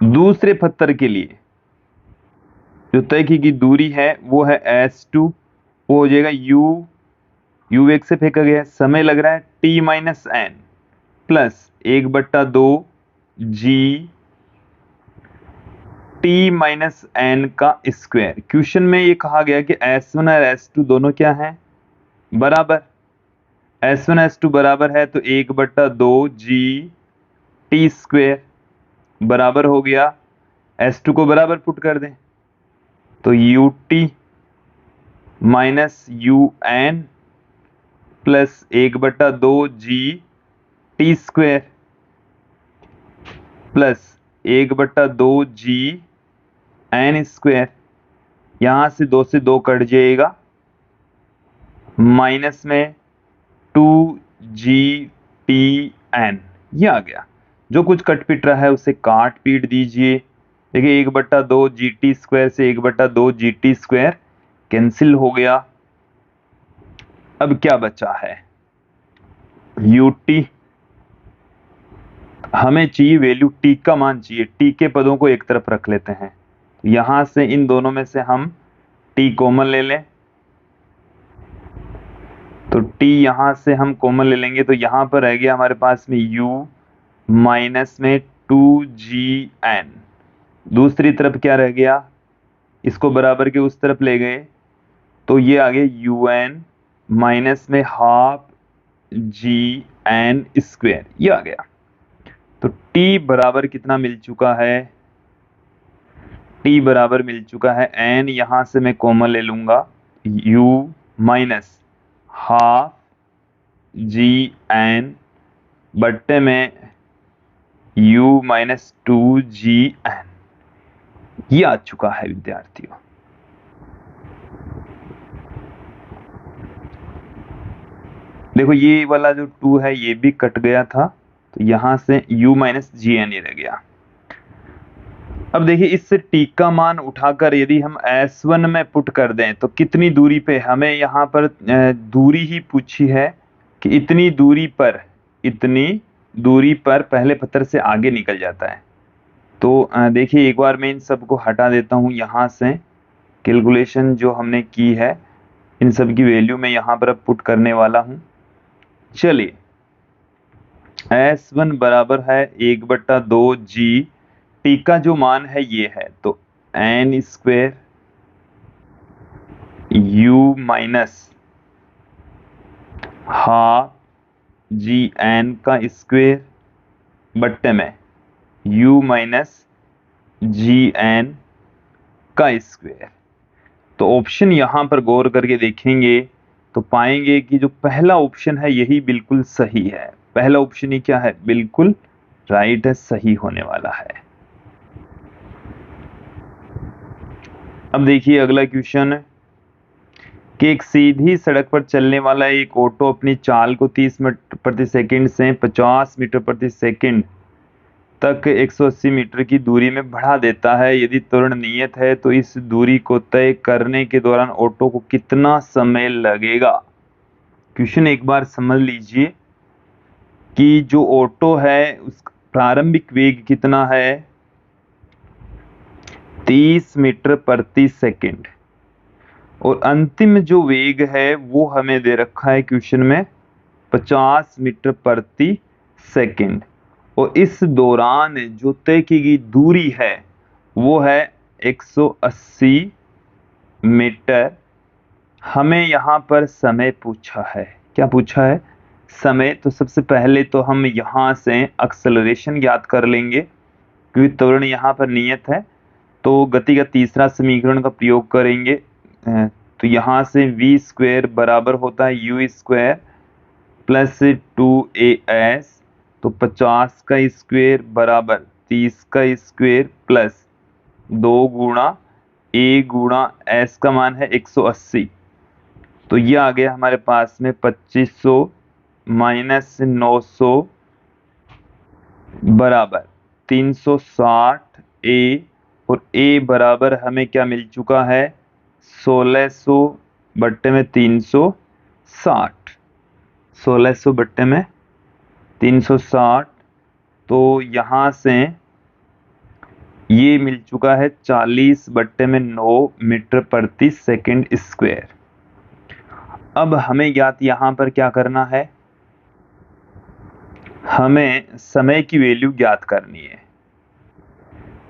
S1: दूसरे पत्थर के लिए जो तय की गई दूरी है वो है S2, वो हो जाएगा u एक से फेंका गया, समय लग रहा है t-n प्लस 1/2 g t-n का स्क्वायर। क्वेश्चन में ये कहा गया कि S1 और S2 दोनों क्या हैं, बराबर। S1 S2 बराबर है तो 1/2 g t स्क्वायर बराबर हो गया। S2 को बराबर पुट कर दें तो ut minus un plus 1/2 g t square plus 1/2 g n square. यहां से 2 से 2 कट जाएगा, माइनस में 2GTn ये आ गया। जो कुछ कट पिट रहा है उसे काट पीट दीजिए। देखिए 1/2 GT स्क्वायर से 1/2 GT स्क्वायर कैंसिल हो गया। अब क्या बचा है, ut हमें चाहिए वैल्यू, t का मान चाहिए। t के पदों को एक तरफ रख लेते हैं, यहां से इन दोनों में से हम t कॉमन ले लें, तो t यहां से हम कॉमन ले लेंगे तो यहां पर रह गया हमारे पास में u माइनस में 2gn। दूसरी तरफ क्या रह गया, इसको बराबर के उस तरफ ले गए तो ये आ गया un माइनस में हाफ gn स्क्वायर, ये आ गया। तो t बराबर कितना मिल चुका है, t बराबर मिल चुका है n, यहां से मैं कॉमन ले लूंगा u माइनस हाफ gn बट्टे में u माइनस 2gn, ये आ चुका है विद्यार्थियों। देखो ये वाला जो 2 है ये भी कट गया था, तो यहां से u माइनस gn ये रह गया। अब देखिए इससे t का मान उठाकर यदि हम S1 में पुट कर दें तो कितनी दूरी पे, हमें यहाँ पर दूरी ही पूछी है कि इतनी दूरी पर पहले पत्थर से आगे निकल जाता है। तो देखिए एक बार मैं इन सबको हटा देता हूँ यहाँ से। कैलकुलेशन जो हमने की है इन सब की वैल्यू मैं यहाँ पर अब पुट करने वाला हूँ। चलिए S1 बराबर है 1/2 g, t का जो मान है ये है, तो n square u minus half gn का स्क्वायर बट्टे में u माइनस gn का स्क्वायर। तो ऑप्शन यहां पर गौर करके देखेंगे तो पाएंगे कि जो पहला ऑप्शन है यही बिल्कुल सही है। पहला ऑप्शन ही क्या है, बिल्कुल राइट है, सही होने वाला है। अब देखिए अगला क्वेश्चन है कि एक सीधी सड़क पर चलने वाला एक ऑटो अपनी चाल को 30 मीटर प्रति सेकंड से 50 मीटर प्रति सेकंड तक 180 मीटर की दूरी में बढ़ा देता है। यदि त्वरण नियत है तो इस दूरी को तय करने के दौरान ऑटो को कितना समय लगेगा। क्वेश्चन एक बार समझ लीजिए कि जो ऑटो है उस प्रारंभिक वेग कितना है, 30 मीटर प्रति सेकंड, और अंतिम जो वेग है वो हमें दे रखा है क्वेश्चन में 50 मीटर प्रति सेकंड, और इस दौरान जो तय की गई दूरी है वो है 180 मीटर। हमें यहाँ पर समय पूछा है। क्या पूछा है? समय। तो सबसे पहले तो हम यहाँ से एक्सेलरेशन ज्ञात कर लेंगे, क्योंकि त्वरण यहाँ पर नियत है। तो गति का तीसरा समीकरण का प्रयोग करेंगे। तो यहाँ से v स्क्वायर बराबर होता है u स्क्वायर प्लस 2as। तो 50 का स्क्वायर बराबर 30 का स्क्वायर प्लस 2 गुणा a गुणा s का मान है 180। तो ये आ गया हमारे पास में 2500 माइनस 900 बराबर 360 a, और a बराबर हमें क्या मिल चुका है? 1600 बट्टे में 360। 1600 बट्टे में 360। तो यहाँ से ये मिल चुका है 40 बट्टे में 9 मीटर प्रति सेकंड स्क्वायर। अब हमें ज्ञात यहाँ पर क्या करना है? हमें समय की वैल्यू ज्ञात करनी है।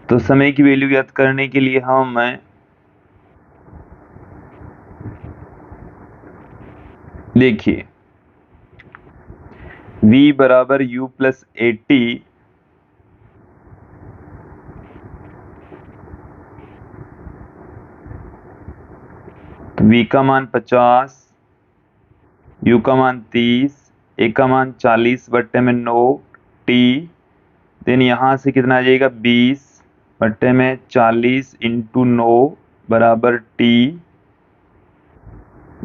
S1: तो समय की वैल्यू ज्ञात करने के लिए हम देखिए v बराबर u प्लस 80 तो v का मान 50, u का मान 30, a का मान 40 बट्टे में 9 t। देन यहाँ से कितना आ जाएगा? 20 बट्टे में 40 इंटू 9 बराबर t।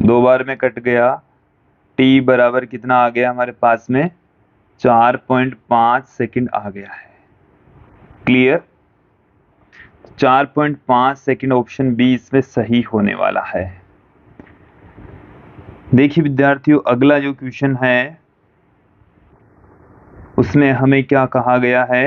S1: 2 बार में कट गया। t बराबर कितना आ गया हमारे पास में? 4.5 सेकंड आ गया है। क्लियर? 4.5 सेकंड ऑप्शन बी इसमें सही होने वाला है। देखिए विद्यार्थियों, अगला जो क्वेश्चन है उसमें हमें क्या कहा गया है?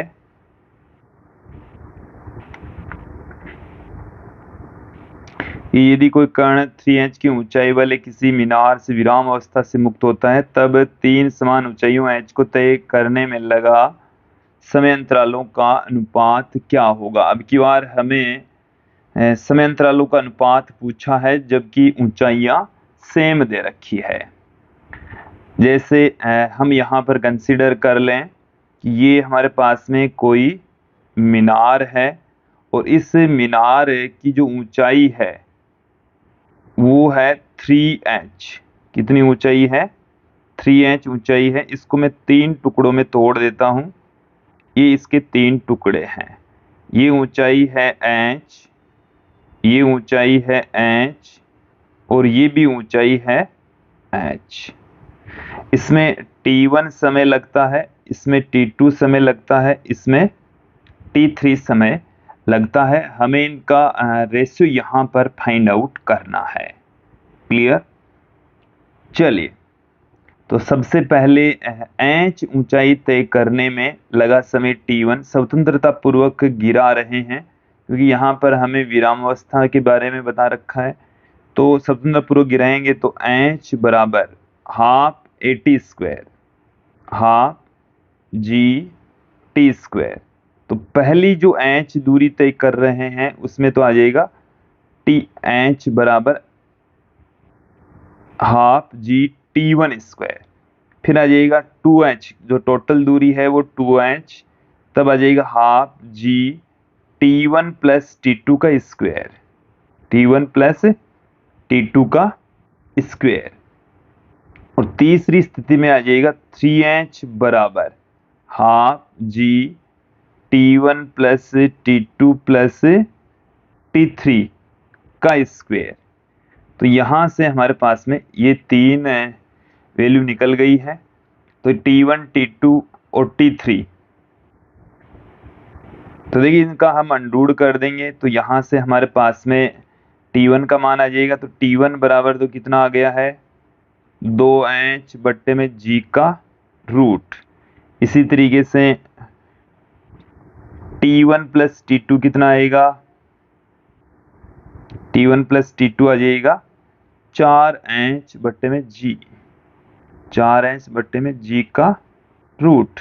S1: यदि कोई कण 3h की ऊंचाई वाले किसी मीनार से विराम अवस्था से मुक्त होता है, तब 3 समान ऊंचाइयों h को तय करने में लगा समय अंतरालों का अनुपात क्या होगा? अब की बार हमें समय अंतरालों का अनुपात पूछा है, जबकि ऊंचाइयां सेम दे रखी है। जैसे हम यहाँ पर कंसीडर कर लें कि ये हमारे पास में कोई मीनार है, और इस मीनार की जो ऊंचाई है वो है 3h। कितनी ऊंचाई है? 3h ऊंचाई है। इसको मैं 3 टुकड़ों में तोड़ देता हूं। ये इसके 3 टुकड़े हैं। ये ऊंचाई है h, ये ऊंचाई है h, और ये भी ऊंचाई है h। इसमें t1 समय लगता है, इसमें t2 समय लगता है, इसमें t3 समय लगता है। हमें इनका रेशियो यहाँ पर फाइंड आउट करना है। क्लियर? चलिए, तो सबसे पहले h ऊंचाई तय करने में लगा समय t1 स्वतंत्रता पूर्वक गिरा रहे हैं, क्योंकि यहाँ पर हमें विरामावस्था के बारे में बता रखा है। तो स्वतंत्रता पूर्वक गिराएंगे तो h बराबर half at square, half g t square. तो पहली जो h दूरी तय कर रहे हैं उसमें तो आ जाएगा h बराबर हाफ g t1 स्क्वायर। फिर आ जाएगा 2h, जो टोटल दूरी है वो 2h, तब आ जाएगा half g t1 plus t2 का स्क्वायर, t1 प्लस t2 का स्क्वायर। और तीसरी स्थिति में आ जाएगा 3h बराबर half g t1 plus t2 plus t3 का स्क्वायर। तो यहां से हमारे पास में ये 3 वैल्यू निकल गई है। तो t1, t2 और t3, तो देखिए इनका हम अनडूड कर देंगे। तो यहां से हमारे पास में t1 का मान आ जाएगा। तो t1 बराबर तो कितना आ गया है? 2h बट्टे में g का रूट। इसी तरीके से t1 प्लस t2 कितना आएगा? t1 प्लस t2 आ जाएगा 4h बट्टे में g, 4h बट्टे में g का रूट।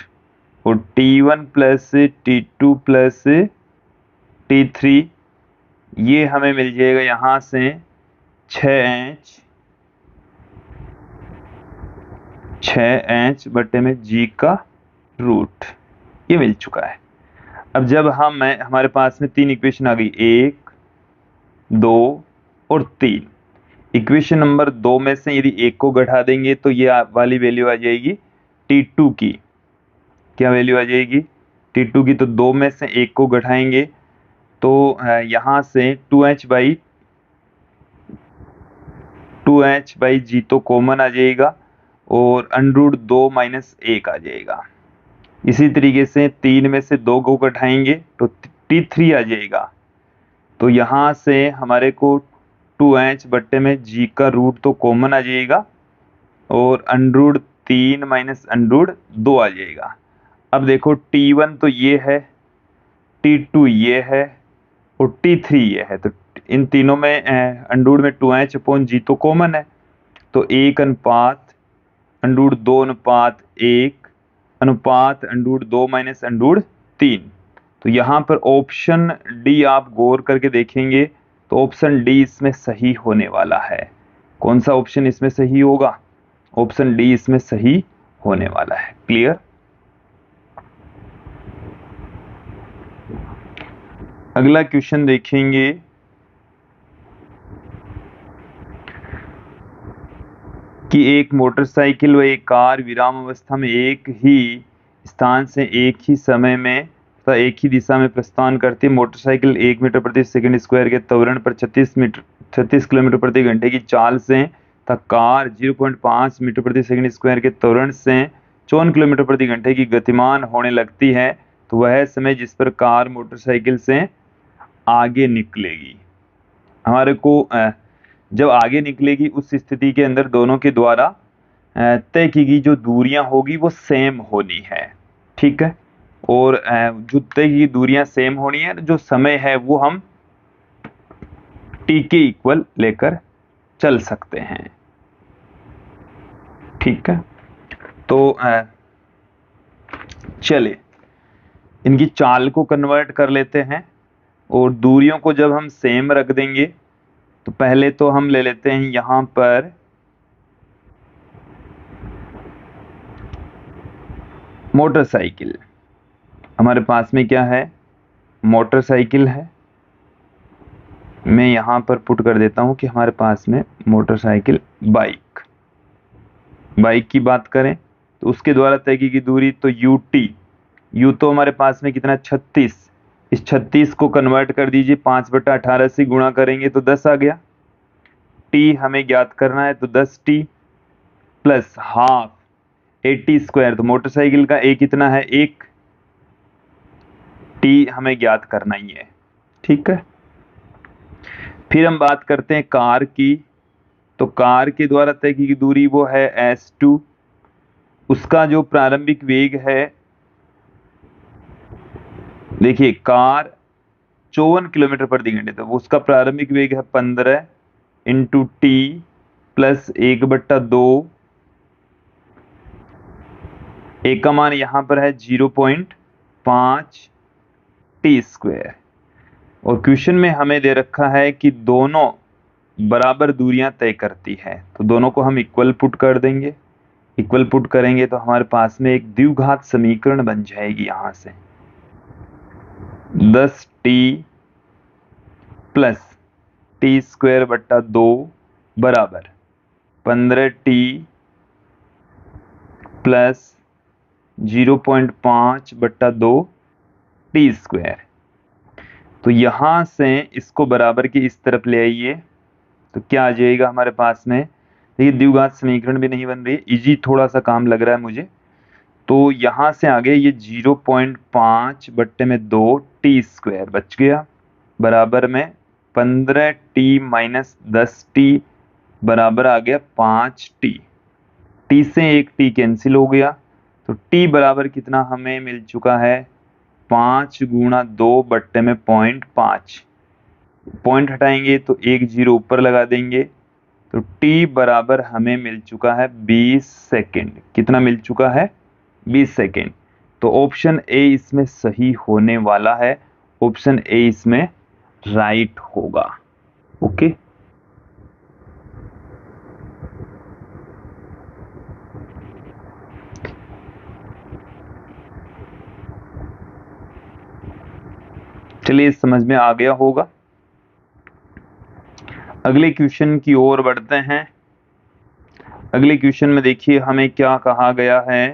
S1: और t1 plus t2 plus t3 ये हमें मिल जाएगा यहाँ से 6h बटे में g का रूट, ये मिल चुका है। अब जब हमारे पास में 3 इक्वेशन आ गई, 1, 2 और 3। इक्वेशन नंबर 2 में से यदि 1 को घटा देंगे तो ये वाली वैल्यू आ जाएगी T2 की। क्या वैल्यू आ जाएगी? T2 की। तो 2 में से 1 को घटाएंगे तो यहाँ से 2h/g तो कॉमन आ जाएगा और √2 - 1 आ जाएगा। इसी तरीके से 3 में से 2 को घटाएंगे तो T3 आ जाएगा। तो यहाँ से हमारे को 2h बट्टे में g का रूट तो कॉमन आ जाएगा और √3 - √2 आ जाएगा। अब देखो T1 तो ये है, T2 ये है और T3 ये है। तो इन तीनों में अंडूड में 2h/g तो कॉमन है। तो 1:2:1 √2 - तो यहाँ पर ऑप्शन डी आप गौर करके देखेंगे तो ऑप्शन डी इसमें सही होने वाला है। कौन सा ऑप्शन इसमें सही होगा? ऑप्शन डी इसमें सही होने वाला है। क्लियर? अगला क्वेश्चन देखेंगे। कि एक मोटरसाइकिल व एक कार विराम अवस्था में एक ही स्थान से एक ही समय में तथा एक ही दिशा में प्रस्थान करती है। मोटरसाइकिल 1 मीटर प्रति सेकंड स्क्वायर के त्वरण पर 36 किलोमीटर प्रति घंटे की चाल से तथा कार 0.5 मीटर प्रति सेकंड स्क्वायर के त्वरण से 54 किलोमीटर प्रति घंटे की गतिमान होने लगती है, तो वह समय जिस पर कार मोटरसाइकिल से आगे निकलेगी। हमारे को जब आगे निकलेगी उस स्थिति के अंदर दोनों के द्वारा तय की गई जो दूरियां होगी वो सेम होनी है। ठीक है? और जो तय की दूरियां सेम होनी है, जो समय है वो हम t के इक्वल लेकर चल सकते हैं। ठीक है? तो चलिए इनकी चाल को कन्वर्ट कर लेते हैं और दूरियों को जब हम सेम रख देंगे तो पहले तो हम ले लेते हैं यहां पर मोटरसाइकिल। हमारे पास में क्या है? मोटरसाइकिल है। मैं यहां पर पुट कर देता हूं कि हमारे पास में मोटरसाइकिल बाइक की बात करें तो उसके द्वारा तय की दूरी तो यू तो हमारे पास में कितना 36। इस 36 को कन्वर्ट कर दीजिए, 5/18 से गुणा करेंगे तो 10 आ गया। टी हमें ज्ञात करना है तो 10t प्लस हाफ 80²। तो मोटरसाइकिल का ए कितना है? 1। टी हमें ज्ञात करना ही है। ठीक है? फिर हम बात करते हैं कार की। तो कार के द्वारा तय की दूरी वो है s2। उसका जो प्रारंभिक वेग है, देखिए कार 54 किलोमीटर प्रति घंटे, तो उसका प्रारंभिक वेग है 15 × t प्लस 1/2। एक का मान यहां पर है 0.5 t²। और क्वेश्चन में हमें दे रखा है कि दोनों बराबर दूरियां तय करती है, तो दोनों को हम इक्वल पुट कर देंगे। इक्वल पुट करेंगे तो हमारे पास में एक द्विघात समीकरण बन जाएगी। यहां से 10t प्लस t²/2 बराबर 15t प्लस 0.5/2 t²। तो यहां से इसको बराबर की इस तरफ ले आइए तो क्या आ जाएगा हमारे पास में? देखिए द्विघात समीकरण भी नहीं बन रही है, इजी थोड़ा सा काम लग रहा है मुझे। तो यहां से आगे ये 0.5/2 t² बच गया, बराबर में 15t - 10t बराबर आ गया 5t। t से एक t कैंसिल हो गया तो t बराबर कितना हमें मिल चुका है? 5 × 2/0.5। पॉइंट हटाएंगे तो एक 0 ऊपर लगा देंगे तो t बराबर हमें मिल चुका है 20 सेकेंड। कितना मिल चुका है? 20 सेकेंड। तो ऑप्शन ए इसमें सही होने वाला है। ऑप्शन ए इसमें राइट होगा। ओके, चलिए समझ में आ गया होगा। अगले क्वेश्चन की ओर बढ़ते हैं। अगले क्वेश्चन में देखिए हमें क्या कहा गया है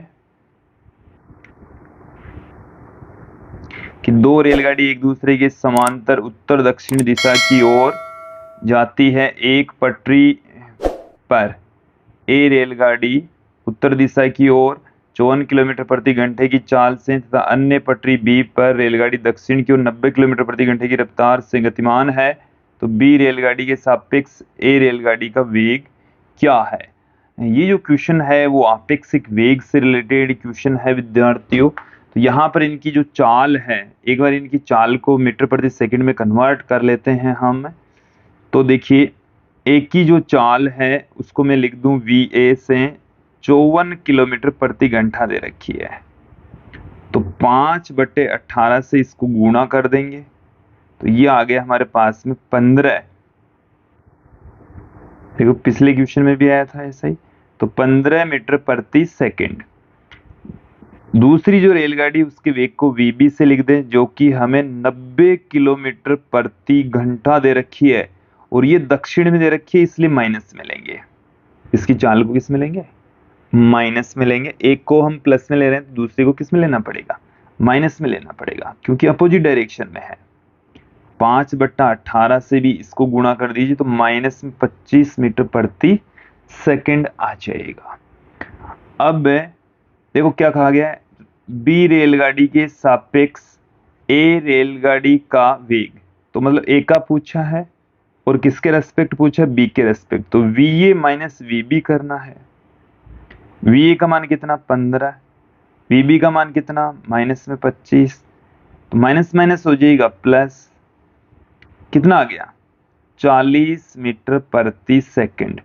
S1: कि दो रेलगाड़ी एक दूसरे के समांतर उत्तर दक्षिण दिशा की ओर जाती है। एक पटरी पर ए रेलगाड़ी उत्तर दिशा की ओर 54 किलोमीटर प्रति घंटे की चाल से तथा अन्य पटरी बी पर रेलगाड़ी दक्षिण की ओर 90 किलोमीटर प्रति घंटे की रफ्तार से गतिमान है, तो बी रेलगाड़ी के सापेक्ष ए रेलगाड़ी का वेग क्या है। ये जो क्वेश्चन है वो आपेक्षिक वेग से रिलेटेड क्वेश्चन है विद्यार्थियों। तो यहाँ पर इनकी जो चाल है, एक बार इनकी चाल को मीटर प्रति सेकंड में कन्वर्ट कर लेते हैं हम। तो देखिए एक की जो चाल है उसको मैं लिख दूं VA से 54 किलोमीटर प्रति घंटा दे रखी है, तो 5/18 से इसको गुणा कर देंगे तो ये आ गया हमारे पास में 15। देखो पिछले क्वेश्चन में भी आया था ऐसा ही, तो 15 मीटर प्रति सेकंड। दूसरी जो रेलगाड़ी उसके वेग को VB से लिख दें जो कि हमें 90 किलोमीटर प्रति घंटा दे रखी है, और ये दक्षिण में दे रखी है इसलिए माइनस में लेंगे। इसकी चाल को किस में लेंगे, माइनस में लेंगे। एक को हम प्लस में ले रहे हैं तो दूसरे को किस में लेना पड़ेगा, माइनस में लेना पड़ेगा, क्योंकि अपोजिट डायरेक्शन में है। 5/18 से भी इसको गुणा कर दीजिए तो माइनस में 25 मीटर प्रति सेकंड आ जाएगा। अब देखो क्या कहा गया है, बी रेलगाड़ी के सापेक्ष ए रेलगाड़ी का वेग, तो मतलब ए का पूछा है और किसके रेस्पेक्ट पूछा है, बी के रेस्पेक्ट, तो VA माइनस VB करना है। VA का मान कितना 15, VB का मान कितना माइनस में 25, तो माइनस माइनस हो जाएगा प्लस, कितना आ गया 40 मीटर प्रति सेकंड।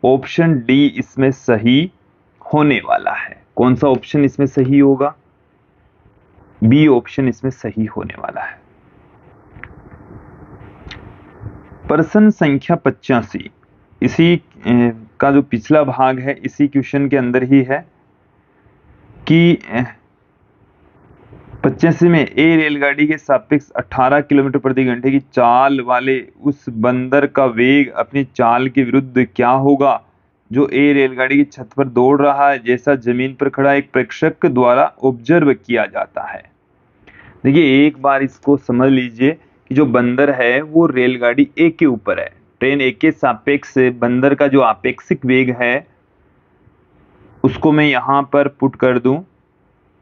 S1: ऑप्शन डी इसमें सही होने वाला है। कौन सा ऑप्शन इसमें सही होगा, बी ऑप्शन इसमें सही होने वाला है। प्रश्न संख्या 85 इसी का जो पिछला भाग है इसी क्वेश्चन के अंदर ही है कि 85 में ए रेलगाड़ी के सापेक्ष 18 किलोमीटर प्रति घंटे की चाल वाले उस बंदर का वेग अपनी चाल के विरुद्ध क्या होगा जो ए रेलगाड़ी की छत पर दौड़ रहा है, जैसा जमीन पर खड़ा एक प्रेक्षक द्वारा ऑब्जर्व किया जाता है। देखिए एक बार इसको समझ लीजिए कि जो बंदर है वो रेलगाड़ी ए के ऊपर है, ट्रेन ए के सापेक्ष बंदर का जो आपेक्षिक वेग है उसको मैं यहां पर पुट कर दूं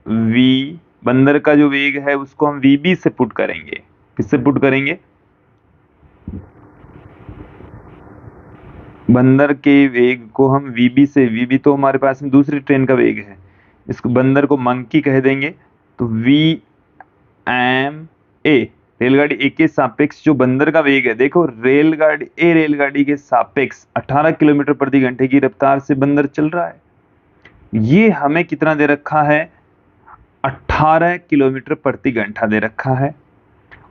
S1: V, बंदर का जो वेग है उसको हम VB से पुट करेंगे। किससे पुट करेंगे, बंदर के वेग को हम VB से, VB तो हमारे पास में दूसरी ट्रेन का वेग है, इसको बंदर को मंकी कह देंगे, तो VMA रेलगाड़ी ए के सापेक्ष जो बंदर का वेग है, देखो रेलगाड़ी ए रेलगाड़ी के सापेक्ष 18 किलोमीटर प्रति घंटे की रफ्तार से बंदर चल रहा है, ये हमें कितना दे रखा है 18 किलोमीटर प्रति घंटा दे रखा है,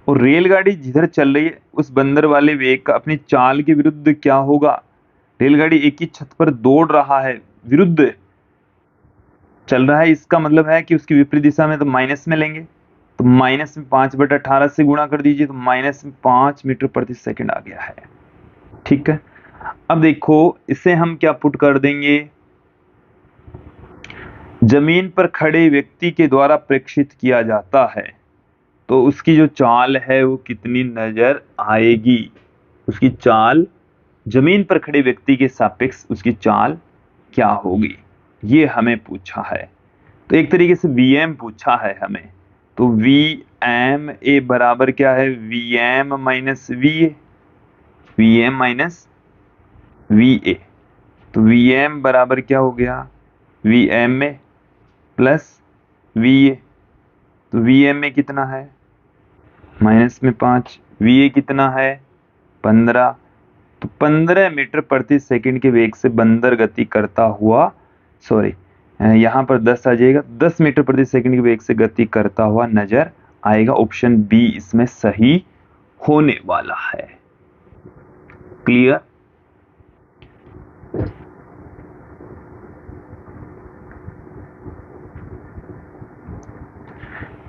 S1: और रेलगाड़ी जिधर चल रही है उस बंदर वाले वेग का अपनी चाल के विरुद्ध क्या होगा, रेलगाड़ी एक ही छत पर दौड़ रहा है, विरुद्ध चल रहा है, इसका मतलब है कि उसकी विपरीत दिशा में, तो माइनस में लेंगे, तो माइनस में 5/18 से गुणा कर दीजिए तो माइनस में 5 मीटर प्रति सेकंड आ गया है। ठीक है, अब देखो इसे हम क्या पुट कर देंगे, जमीन पर खड़े व्यक्ति के द्वारा प्रेक्षित किया जाता है तो उसकी जो चाल है वो कितनी नजर आएगी, उसकी चाल जमीन पर खड़े व्यक्ति के सापेक्ष उसकी चाल क्या होगी, ये हमें पूछा है। तो एक तरीके से VM पूछा है हमें, तो VMA बराबर क्या है, VM minus VA, VM minus VA, तो VM बराबर क्या हो गया VMA प्लस VA, तो VMA कितना है माइनस में 5, VA कितना है 15, तो 15 मीटर प्रति सेकंड के वेग से बंदर गति करता हुआ, सॉरी यहाँ पर 10 आ जाएगा, 10 मीटर प्रति सेकंड के वेग से गति करता हुआ नजर आएगा। ऑप्शन बी इसमें सही होने वाला है। क्लियर?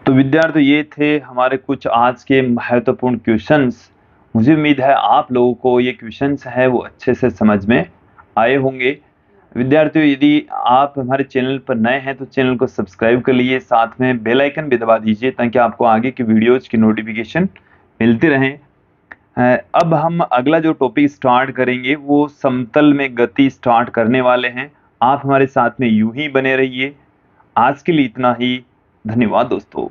S1: तो विद्यार्थी, ये थे हमारे कुछ आज के महत्वपूर्ण क्वेश्चंस। मुझे उम्मीद है आप लोगों को ये क्वेश्चंस है वो अच्छे से समझ में आए होंगे। विद्यार्थियों, यदि आप हमारे चैनल पर नए हैं तो चैनल को सब्सक्राइब कर लीजिए, साथ में बेल आइकन भी दबा दीजिए ताकि आपको आगे की वीडियोज की नोटिफिकेशन मिलती रहें। अब हम अगला जो टॉपिक स्टार्ट करेंगे वो समतल में गति स्टार्ट करने वाले हैं। आप हमारे साथ में यूं ही बने रहिए। आज के लिए इतना ही। धन्यवाद दोस्तों।